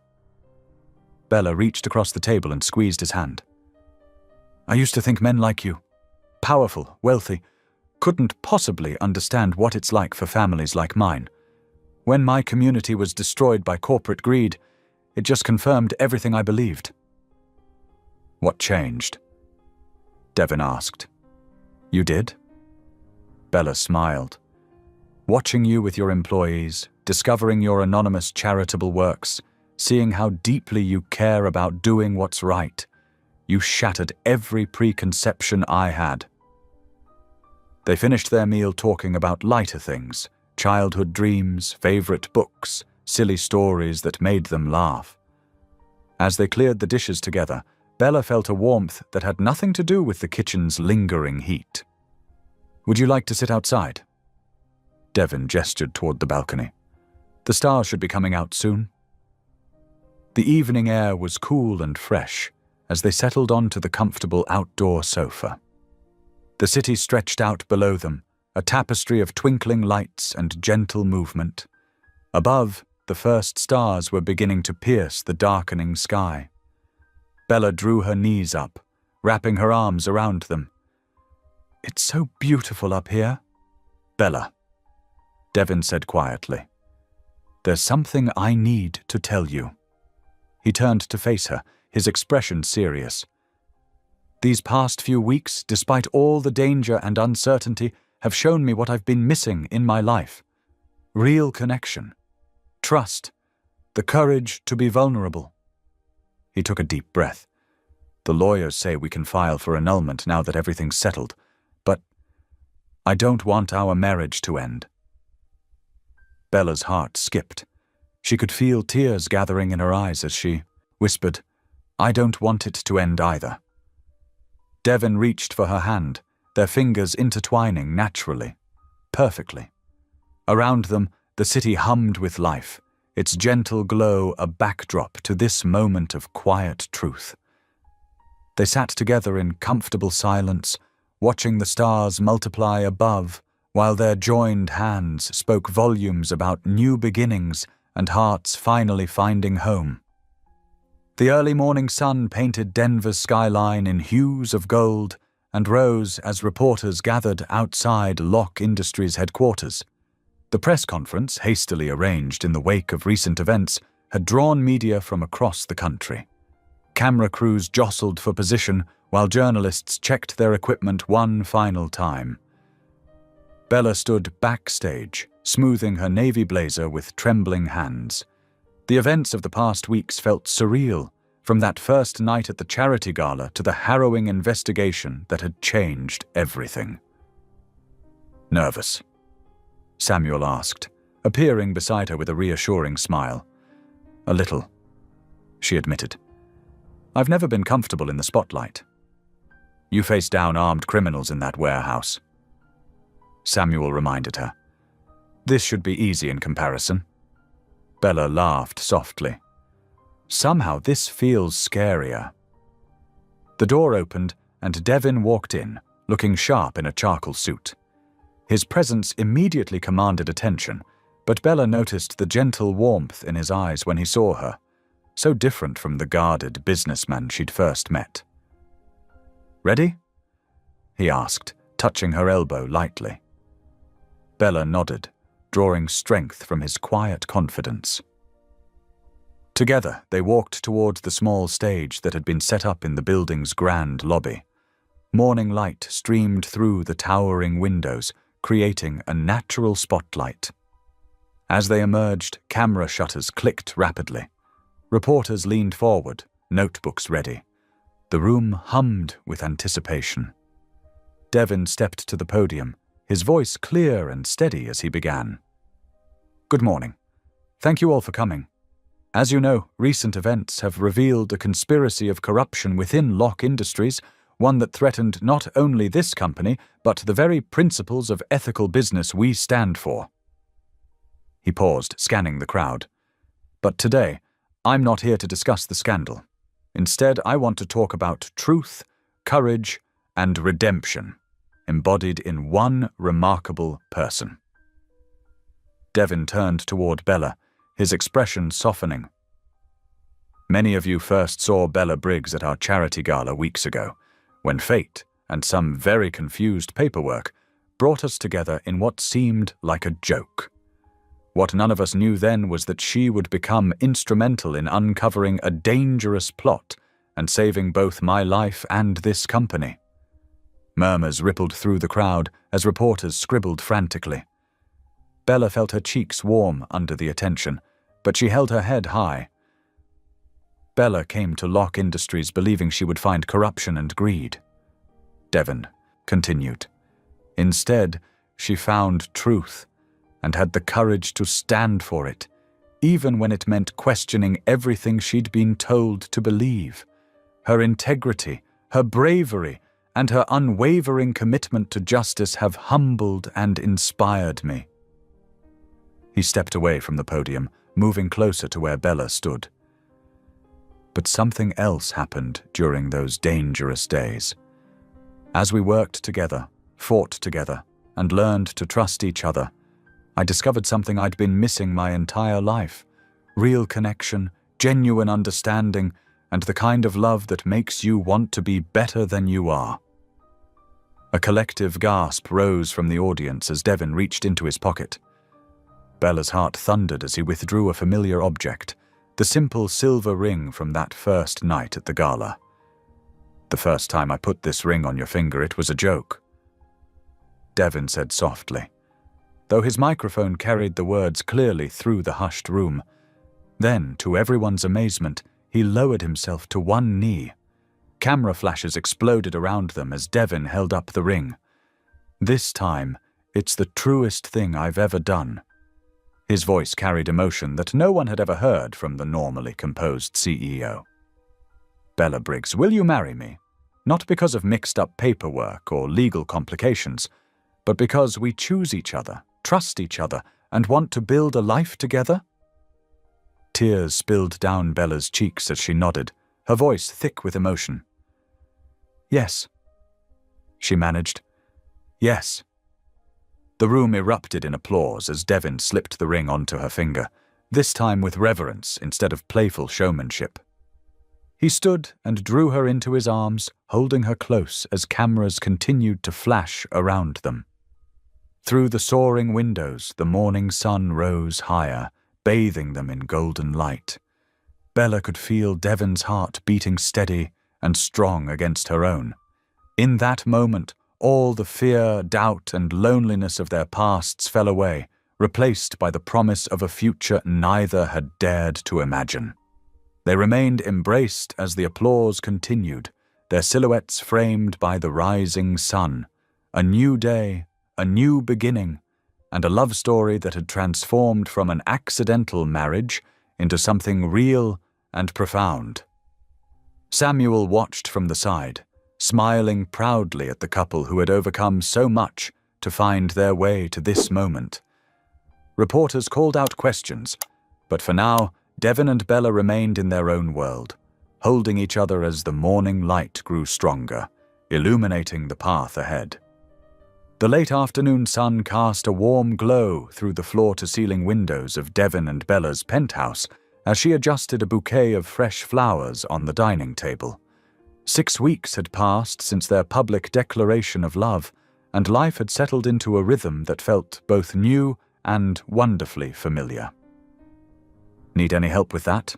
Bella reached across the table and squeezed his hand. "I used to think men like you, powerful, wealthy, couldn't possibly understand what it's like for families like mine. When my community was destroyed by corporate greed, it just confirmed everything I believed." "What changed?" Devon asked. "You did?" Bella smiled. "Watching you with your employees, discovering your anonymous charitable works, seeing how deeply you care about doing what's right, you shattered every preconception I had." They finished their meal talking about lighter things, childhood dreams, favorite books, silly stories that made them laugh. As they cleared the dishes together, Bella felt a warmth that had nothing to do with the kitchen's lingering heat. "Would you like to sit outside?" Devon gestured toward the balcony. "The stars should be coming out soon." The evening air was cool and fresh as they settled onto the comfortable outdoor sofa. The city stretched out below them, a tapestry of twinkling lights and gentle movement. Above, the first stars were beginning to pierce the darkening sky. Bella drew her knees up, wrapping her arms around them. "It's so beautiful up here." "Bella," Devon said quietly, "there's something I need to tell you." He turned to face her, his expression serious. "These past few weeks, despite all the danger and uncertainty, have shown me what I've been missing in my life. Real connection. Trust. The courage to be vulnerable." He took a deep breath. "The lawyers say we can file for annulment now that everything's settled, but I don't want our marriage to end." Bella's heart skipped. She could feel tears gathering in her eyes as she whispered, "I don't want it to end either." Devon reached for her hand, their fingers intertwining naturally, perfectly. Around them, the city hummed with life, its gentle glow a backdrop to this moment of quiet truth. They sat together in comfortable silence, watching the stars multiply above, while their joined hands spoke volumes about new beginnings and hearts finally finding home. The early morning sun painted Denver's skyline in hues of gold and rose as reporters gathered outside Locke Industries headquarters. The press conference, hastily arranged in the wake of recent events, had drawn media from across the country. Camera crews jostled for position while journalists checked their equipment one final time. Bella stood backstage, smoothing her navy blazer with trembling hands. The events of the past weeks felt surreal, from that first night at the charity gala to the harrowing investigation that had changed everything. "Nervous?" Samuel asked, appearing beside her with a reassuring smile. "A little," she admitted. "I've never been comfortable in the spotlight." "You faced down armed criminals in that warehouse," Samuel reminded her. "This should be easy in comparison." Bella laughed softly. "Somehow this feels scarier." The door opened and Devin walked in, looking sharp in a charcoal suit. His presence immediately commanded attention, but Bella noticed the gentle warmth in his eyes when he saw her, so different from the guarded businessman she'd first met. "Ready?" he asked, touching her elbow lightly. Bella nodded, drawing strength from his quiet confidence. Together, they walked towards the small stage that had been set up in the building's grand lobby. Morning light streamed through the towering windows, creating a natural spotlight. As they emerged, camera shutters clicked rapidly. Reporters leaned forward, notebooks ready. The room hummed with anticipation. Devin stepped to the podium, his voice clear and steady as he began. "Good morning. Thank you all for coming. As you know, recent events have revealed a conspiracy of corruption within Locke Industries, one that threatened not only this company, but the very principles of ethical business we stand for." He paused, scanning the crowd. "But today, I'm not here to discuss the scandal. Instead, I want to talk about truth, courage, and redemption, embodied in one remarkable person." Devin turned toward Bella, his expression softening. "Many of you first saw Bella Briggs at our charity gala weeks ago, when fate and some very confused paperwork brought us together in what seemed like a joke. What none of us knew then was that she would become instrumental in uncovering a dangerous plot and saving both my life and this company." Murmurs rippled through the crowd as reporters scribbled frantically. Bella felt her cheeks warm under the attention, but she held her head high. Bella came to Locke Industries believing she would find corruption and greed. Devin continued. Instead, she found truth and had the courage to stand for it, even when it meant questioning everything she'd been told to believe. Her integrity, her bravery, and her unwavering commitment to justice have humbled and inspired me. He stepped away from the podium, moving closer to where Bella stood. But something else happened during those dangerous days. As we worked together, fought together, and learned to trust each other, I discovered something I'd been missing my entire life: real connection, genuine understanding, and the kind of love that makes you want to be better than you are. A collective gasp rose from the audience as Devin reached into his pocket. Bella's heart thundered as he withdrew a familiar object, the simple silver ring from that first night at the gala. "The first time I put this ring on your finger, it was a joke," Devin said softly, though his microphone carried the words clearly through the hushed room. Then, to everyone's amazement, he lowered himself to one knee. Camera flashes exploded around them as Devin held up the ring. "This time, it's the truest thing I've ever done." His voice carried emotion that no one had ever heard from the normally composed CEO. "Bella Briggs, will you marry me? Not because of mixed-up paperwork or legal complications, but because we choose each other, trust each other, and want to build a life together?" Tears spilled down Bella's cheeks as she nodded, her voice thick with emotion. "Yes," she managed. "Yes." The room erupted in applause as Devin slipped the ring onto her finger, this time with reverence instead of playful showmanship. He stood and drew her into his arms, holding her close as cameras continued to flash around them. Through the soaring windows, the morning sun rose higher, bathing them in golden light. Bella could feel Devon's heart beating steady and strong against her own. In that moment, all the fear, doubt, and loneliness of their pasts fell away, replaced by the promise of a future neither had dared to imagine. They remained embraced as the applause continued, their silhouettes framed by the rising sun. A new day, a new beginning, and a love story that had transformed from an accidental marriage into something real and profound. Samuel watched from the side, smiling proudly at the couple who had overcome so much to find their way to this moment. Reporters called out questions, but for now, Devon and Bella remained in their own world, holding each other as the morning light grew stronger, illuminating the path ahead. The late afternoon sun cast a warm glow through the floor-to-ceiling windows of Devon and Bella's penthouse as she adjusted a bouquet of fresh flowers on the dining table. 6 weeks had passed since their public declaration of love, and life had settled into a rhythm that felt both new and wonderfully familiar. "Need any help with that?"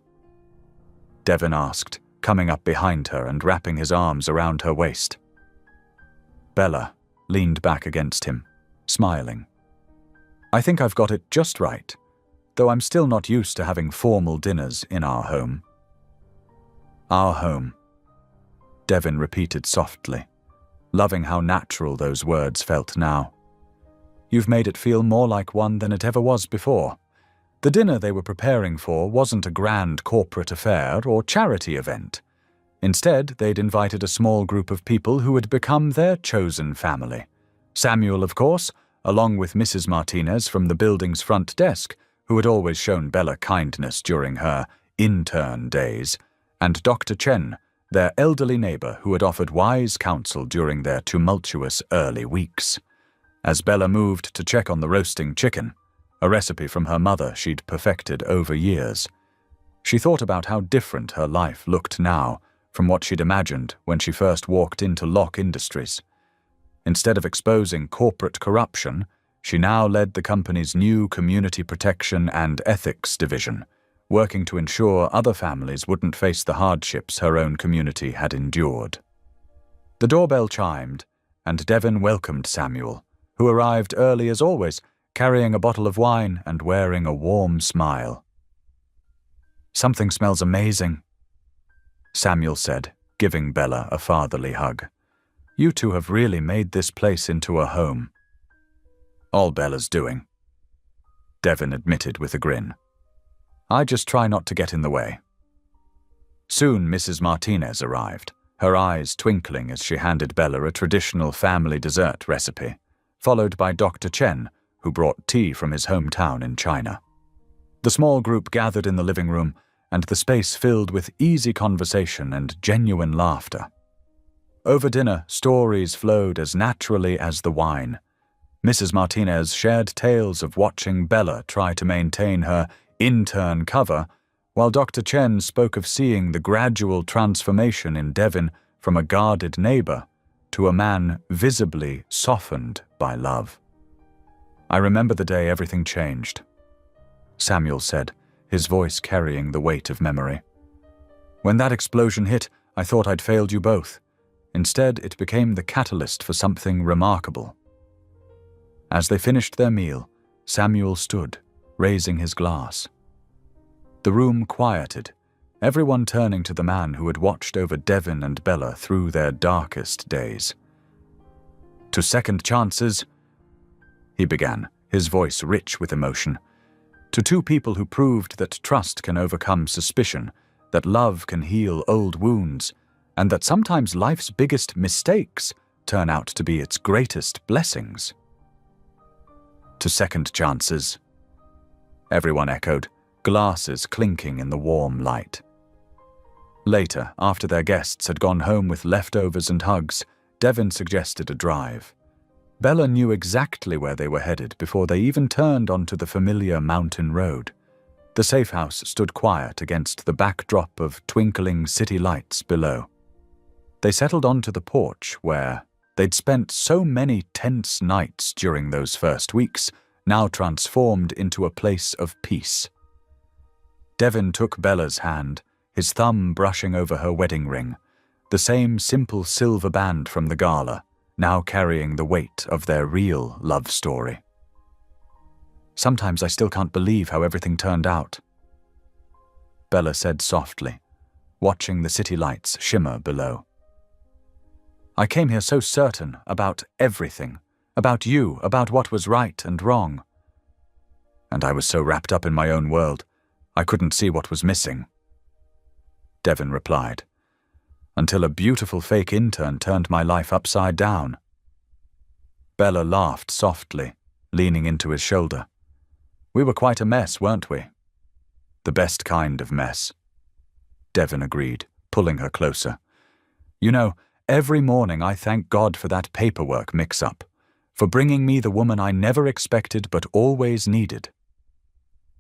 Devon asked, coming up behind her and wrapping his arms around her waist. Bella leaned back against him, smiling. "I think I've got it just right, though I'm still not used to having formal dinners in our home." "Our home," Devon repeated softly, loving how natural those words felt now. "You've made it feel more like one than it ever was before." The dinner they were preparing for wasn't a grand corporate affair or charity event. Instead, they'd invited a small group of people who had become their chosen family. Samuel, of course, along with Mrs. Martinez from the building's front desk, who had always shown Bella kindness during her intern days, and Dr. Chen, their elderly neighbor who had offered wise counsel during their tumultuous early weeks. As Bella moved to check on the roasting chicken, a recipe from her mother she'd perfected over years, she thought about how different her life looked now from what she'd imagined when she first walked into Locke Industries. Instead of exposing corporate corruption, she now led the company's new Community Protection and Ethics division, working to ensure other families wouldn't face the hardships her own community had endured. The doorbell chimed, and Devon welcomed Samuel, who arrived early as always, carrying a bottle of wine and wearing a warm smile. "Something smells amazing," Samuel said, giving Bella a fatherly hug. "You two have really made this place into a home." "All Bella's doing," Devon admitted with a grin. "I just try not to get in the way." Soon Mrs. Martinez arrived, her eyes twinkling as she handed Bella a traditional family dessert recipe, followed by Dr. Chen, who brought tea from his hometown in China. The small group gathered in the living room, and the space filled with easy conversation and genuine laughter. Over dinner, stories flowed as naturally as the wine. Mrs. Martinez shared tales of watching Bella try to maintain her intern cover, while Dr. Chen spoke of seeing the gradual transformation in Devon from a guarded neighbor to a man visibly softened by love. "I remember the day everything changed," Samuel said, his voice carrying the weight of memory. "When that explosion hit, I thought I'd failed you both. Instead, it became the catalyst for something remarkable." As they finished their meal, Samuel stood, raising his glass. The room quieted, everyone turning to the man who had watched over Devon and Bella through their darkest days. "To second chances," he began, his voice rich with emotion. "To two people who proved that trust can overcome suspicion, that love can heal old wounds, and that sometimes life's biggest mistakes turn out to be its greatest blessings." "To second chances," everyone echoed, glasses clinking in the warm light. Later, after their guests had gone home with leftovers and hugs, Devon suggested a drive. Bella knew exactly where they were headed before they even turned onto the familiar mountain road. The safe house stood quiet against the backdrop of twinkling city lights below. They settled onto the porch where they'd spent so many tense nights during those first weeks, now transformed into a place of peace. Devon took Bella's hand, his thumb brushing over her wedding ring, the same simple silver band from the gala, now carrying the weight of their real love story. "Sometimes I still can't believe how everything turned out," Bella said softly, watching the city lights shimmer below. "I came here so certain about everything, about you, about what was right and wrong. And I was so wrapped up in my own world, I couldn't see what was missing," Devon replied, "until a beautiful fake intern turned my life upside down." Bella laughed softly, leaning into his shoulder. "We were quite a mess, weren't we?" "The best kind of mess," Devon agreed, pulling her closer. "You know, every morning I thank God for that paperwork mix-up, for bringing me the woman I never expected but always needed."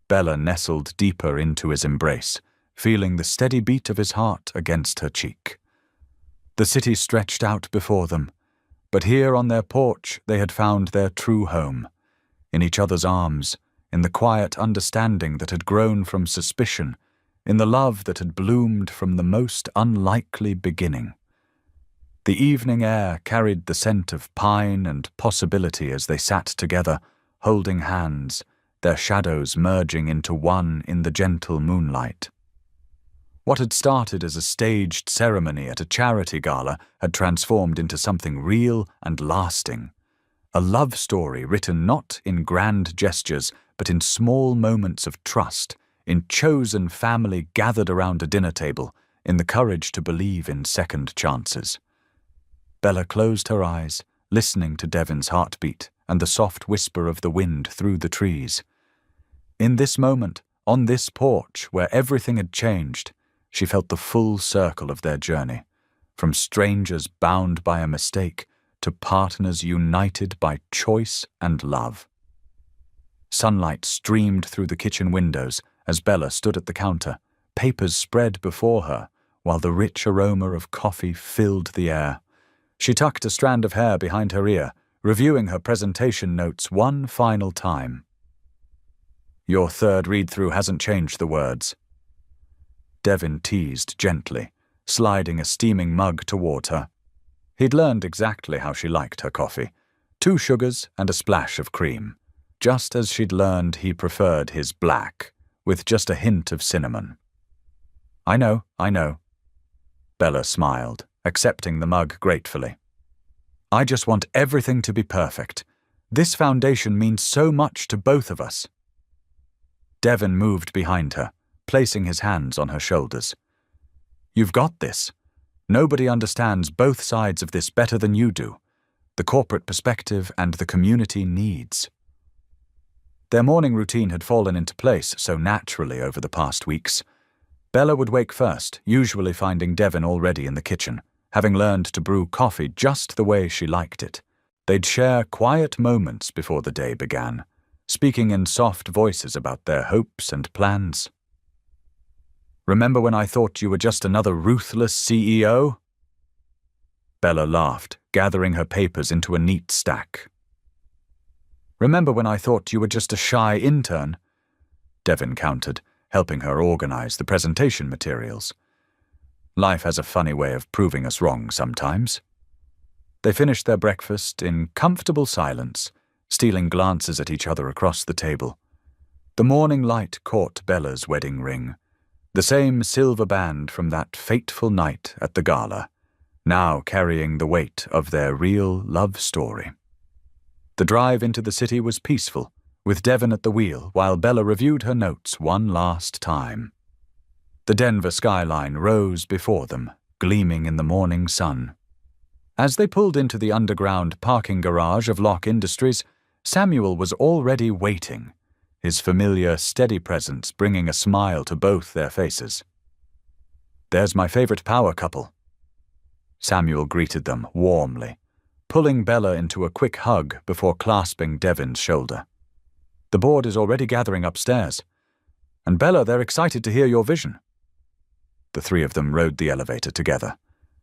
Bella nestled deeper into his embrace, feeling the steady beat of his heart against her cheek. The city stretched out before them, but here on their porch they had found their true home, in each other's arms, in the quiet understanding that had grown from suspicion, in the love that had bloomed from the most unlikely beginning. The evening air carried the scent of pine and possibility as they sat together, holding hands, their shadows merging into one in the gentle moonlight. What had started as a staged ceremony at a charity gala had transformed into something real and lasting. A love story written not in grand gestures, but in small moments of trust, in chosen family gathered around a dinner table, in the courage to believe in second chances. Bella closed her eyes, listening to Devon's heartbeat and the soft whisper of the wind through the trees. In this moment, on this porch where everything had changed, she felt the full circle of their journey, from strangers bound by a mistake to partners united by choice and love. Sunlight streamed through the kitchen windows as Bella stood at the counter, papers spread before her, while the rich aroma of coffee filled the air. She tucked a strand of hair behind her ear, reviewing her presentation notes one final time. "Your third read-through hasn't changed the words," Devon teased gently, sliding a steaming mug toward her. He'd learned exactly how she liked her coffee, 2 sugars and a splash of cream, just as she'd learned he preferred his black, with just a hint of cinnamon. I know. Bella smiled, accepting the mug gratefully. "I just want everything to be perfect. This foundation means so much to both of us." Devon moved behind her, placing his hands on her shoulders. "You've got this. Nobody understands both sides of this better than you do, the corporate perspective and the community needs." Their morning routine had fallen into place so naturally over the past weeks. Bella would wake first, usually finding Devon already in the kitchen, having learned to brew coffee just the way she liked it. They'd share quiet moments before the day began, speaking in soft voices about their hopes and plans. "Remember when I thought you were just another ruthless CEO?" Bella laughed, gathering her papers into a neat stack. "Remember when I thought you were just a shy intern?" Devon countered, helping her organize the presentation materials. "Life has a funny way of proving us wrong sometimes." They finished their breakfast in comfortable silence, stealing glances at each other across the table. The morning light caught Bella's wedding ring, the same silver band from that fateful night at the gala, now carrying the weight of their real love story. The drive into the city was peaceful, with Devon at the wheel while Bella reviewed her notes one last time. The Denver skyline rose before them, gleaming in the morning sun. As they pulled into the underground parking garage of Locke Industries, Samuel was already waiting, his familiar, steady presence bringing a smile to both their faces. "There's my favorite power couple." Samuel greeted them warmly, pulling Bella into a quick hug before clasping Devon's shoulder. "The board is already gathering upstairs. And Bella, they're excited to hear your vision." The 3 of them rode the elevator together,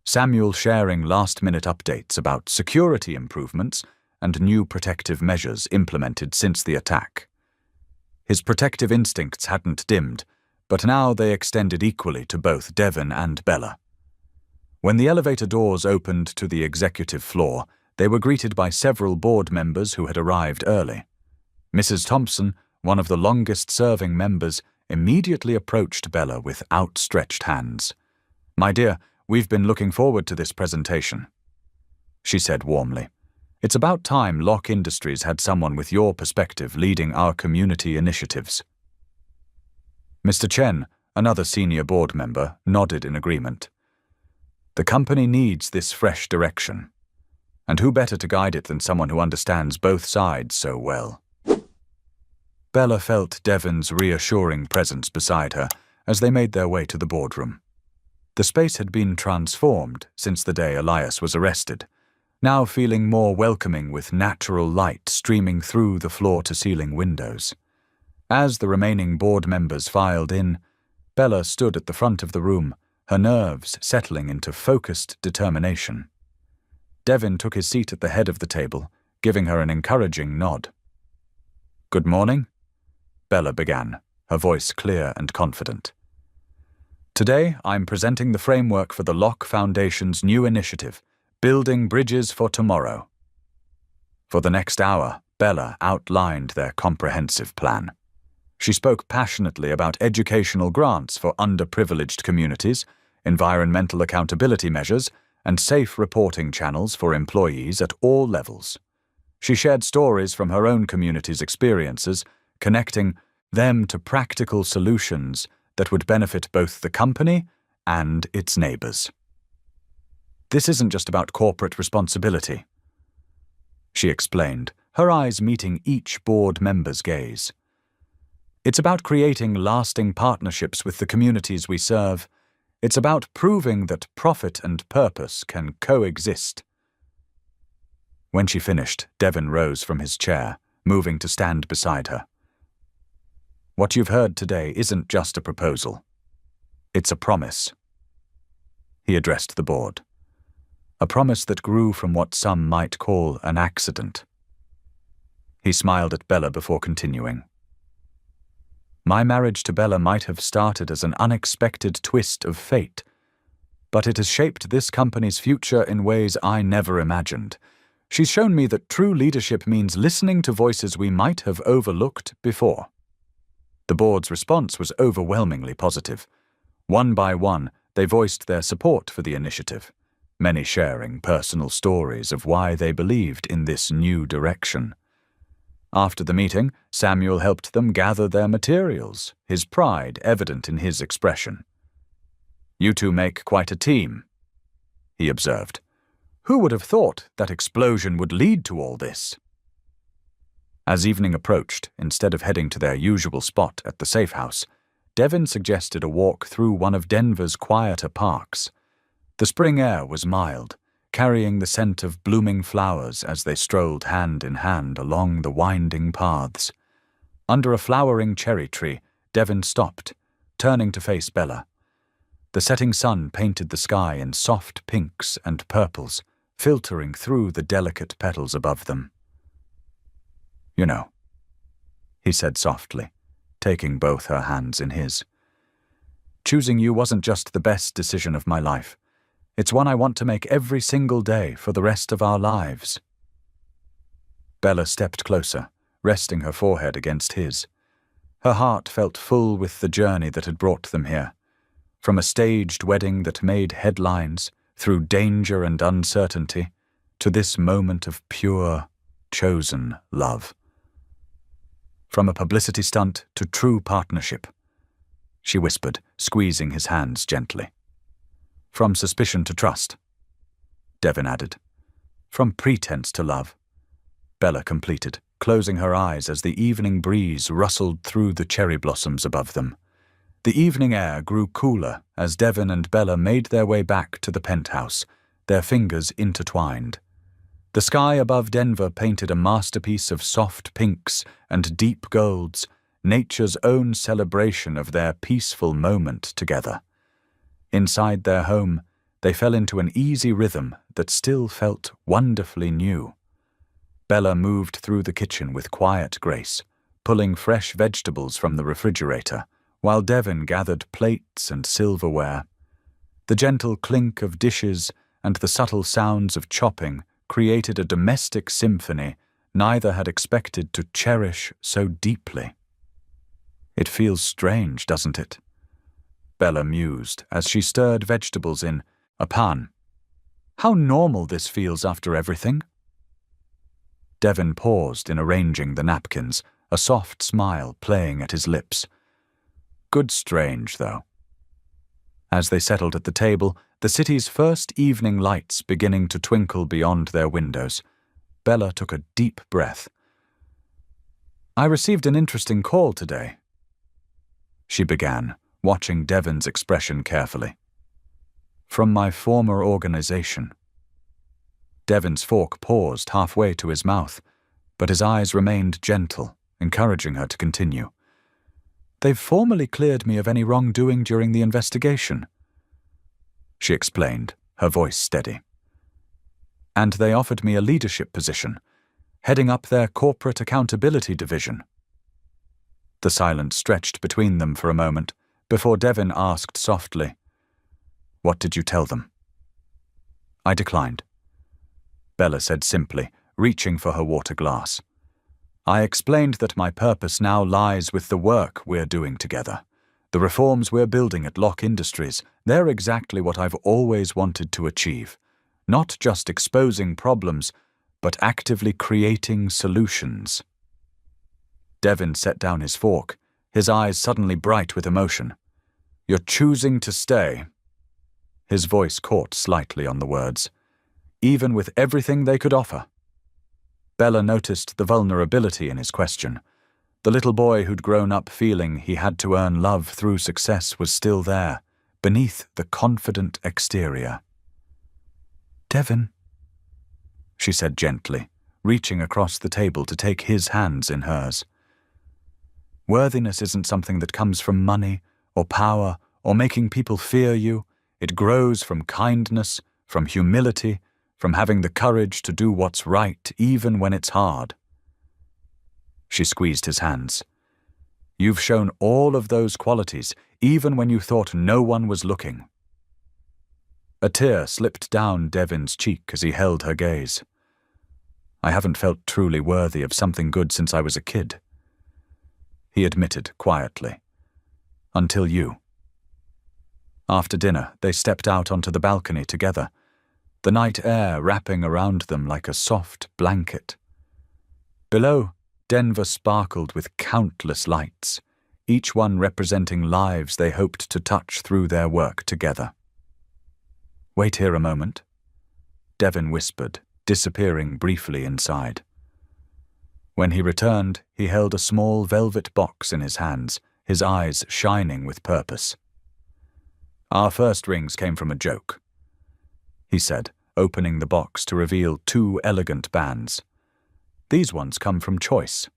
Samuel sharing last-minute updates about security improvements and new protective measures implemented since the attack. His protective instincts hadn't dimmed, but now they extended equally to both Devon and Bella. When the elevator doors opened to the executive floor, they were greeted by several board members who had arrived early. Mrs. Thompson, one of the longest-serving members, immediately approached Bella with outstretched hands. "My dear, we've been looking forward to this presentation," she said warmly. "It's about time Locke Industries had someone with your perspective leading our community initiatives." Mr. Chen, another senior board member, nodded in agreement. "The company needs this fresh direction. And who better to guide it than someone who understands both sides so well?" Bella felt Devon's reassuring presence beside her as they made their way to the boardroom. The space had been transformed since the day Elias was arrested, now feeling more welcoming with natural light streaming through the floor-to-ceiling windows. As the remaining board members filed in, Bella stood at the front of the room, her nerves settling into focused determination. Devon took his seat at the head of the table, giving her an encouraging nod. "Good morning," Bella began, her voice clear and confident. "Today, I'm presenting the framework for the Locke Foundation's new initiative, Building Bridges for Tomorrow." For the next hour, Bella outlined their comprehensive plan. She spoke passionately about educational grants for underprivileged communities, environmental accountability measures, and safe reporting channels for employees at all levels. She shared stories from her own community's experiences, connecting them to practical solutions that would benefit both the company and its neighbors. "This isn't just about corporate responsibility," she explained, her eyes meeting each board member's gaze. "It's about creating lasting partnerships with the communities we serve. It's about proving that profit and purpose can coexist." When she finished, Devon rose from his chair, moving to stand beside her. "What you've heard today isn't just a proposal. It's a promise." He addressed the board. A promise that grew from what some might call an accident. He smiled at Bella before continuing. "My marriage to Bella might have started as an unexpected twist of fate, but it has shaped this company's future in ways I never imagined. She's shown me that true leadership means listening to voices we might have overlooked before." The board's response was overwhelmingly positive. One by one, they voiced their support for the initiative, many sharing personal stories of why they believed in this new direction. After the meeting, Samuel helped them gather their materials, his pride evident in his expression. "You two make quite a team," he observed. "Who would have thought that explosion would lead to all this?" As evening approached, instead of heading to their usual spot at the safe house, Devon suggested a walk through one of Denver's quieter parks. The spring air was mild, carrying the scent of blooming flowers as they strolled hand in hand along the winding paths. Under a flowering cherry tree, Devon stopped, turning to face Bella. The setting sun painted the sky in soft pinks and purples, filtering through the delicate petals above them. "You know," he said softly, taking both her hands in his. "Choosing you wasn't just the best decision of my life. It's one I want to make every single day for the rest of our lives." Bella stepped closer, resting her forehead against his. Her heart felt full with the journey that had brought them here. From a staged wedding that made headlines, through danger and uncertainty, to this moment of pure, chosen love. From a publicity stunt to true partnership, she whispered, squeezing his hands gently. "From suspicion to trust," Devon added. "From pretense to love," Bella completed, closing her eyes as the evening breeze rustled through the cherry blossoms above them. The evening air grew cooler as Devon and Bella made their way back to the penthouse, their fingers intertwined. The sky above Denver painted a masterpiece of soft pinks and deep golds, nature's own celebration of their peaceful moment together. Inside their home, they fell into an easy rhythm that still felt wonderfully new. Bella moved through the kitchen with quiet grace, pulling fresh vegetables from the refrigerator, while Devon gathered plates and silverware. The gentle clink of dishes and the subtle sounds of chopping created a domestic symphony neither had expected to cherish so deeply. "It feels strange, doesn't it?" Bella mused as she stirred vegetables in a pan. "How normal this feels after everything." Devon paused in arranging the napkins, a soft smile playing at his lips. "Good strange, though." As they settled at the table, the city's first evening lights beginning to twinkle beyond their windows, Bella took a deep breath. "I received an interesting call today," she began, watching Devon's expression carefully. "From my former organization." Devon's fork paused halfway to his mouth, but his eyes remained gentle, encouraging her to continue. "They've formally cleared me of any wrongdoing during the investigation," she explained, her voice steady. "And they offered me a leadership position, heading up their corporate accountability division." The silence stretched between them for a moment, before Devon asked softly, "What did you tell them?" "I declined," Bella said simply, reaching for her water glass. "I explained that my purpose now lies with the work we're doing together. The reforms we're building at Locke Industries, they're exactly what I've always wanted to achieve. Not just exposing problems, but actively creating solutions." Devon set down his fork, his eyes suddenly bright with emotion. "You're choosing to stay." His voice caught slightly on the words. "Even with everything they could offer." Bella noticed the vulnerability in his question. The little boy who'd grown up feeling he had to earn love through success was still there, beneath the confident exterior. "Devon," she said gently, reaching across the table to take his hands in hers. "Worthiness isn't something that comes from money or power or making people fear you. It grows from kindness, from humility, from having the courage to do what's right even when it's hard." She squeezed his hands. "You've shown all of those qualities, even when you thought no one was looking." A tear slipped down Devon's cheek as he held her gaze. "I haven't felt truly worthy of something good since I was a kid," he admitted quietly. "Until you." After dinner, they stepped out onto the balcony together, the night air wrapping around them like a soft blanket. Below, Denver sparkled with countless lights, each one representing lives they hoped to touch through their work together. "Wait here a moment," Devon whispered, disappearing briefly inside. When he returned, he held a small velvet box in his hands, his eyes shining with purpose. "Our first rings came from a joke," he said, opening the box to reveal 2 elegant bands. "These ones come from choice."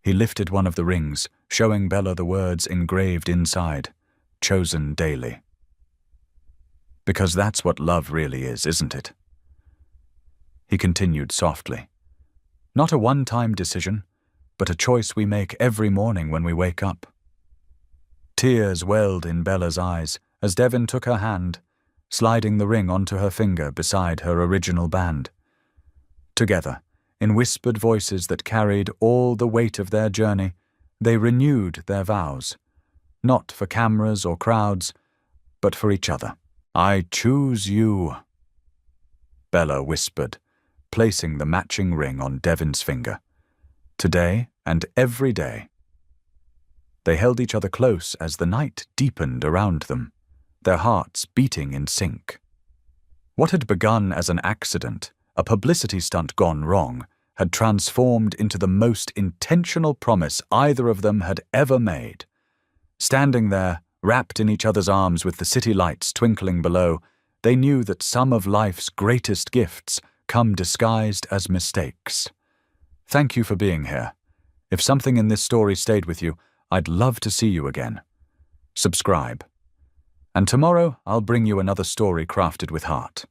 He lifted one of the rings, showing Bella the words engraved inside, "Chosen daily." "Because that's what love really is, isn't it?" He continued softly. "Not a one-time decision, but a choice we make every morning when we wake up." Tears welled in Bella's eyes as Devon took her hand, sliding the ring onto her finger beside her original band. Together, in whispered voices that carried all the weight of their journey, they renewed their vows, not for cameras or crowds, but for each other. "I choose you," Bella whispered, placing the matching ring on Devon's finger. "Today and every day." They held each other close as the night deepened around them, their hearts beating in sync. What had begun as an accident, a publicity stunt gone wrong, had transformed into the most intentional promise either of them had ever made. Standing there, wrapped in each other's arms with the city lights twinkling below, they knew that some of life's greatest gifts come disguised as mistakes. Thank you for being here. If something in this story stayed with you, I'd love to see you again. Subscribe. And tomorrow, I'll bring you another story crafted with heart.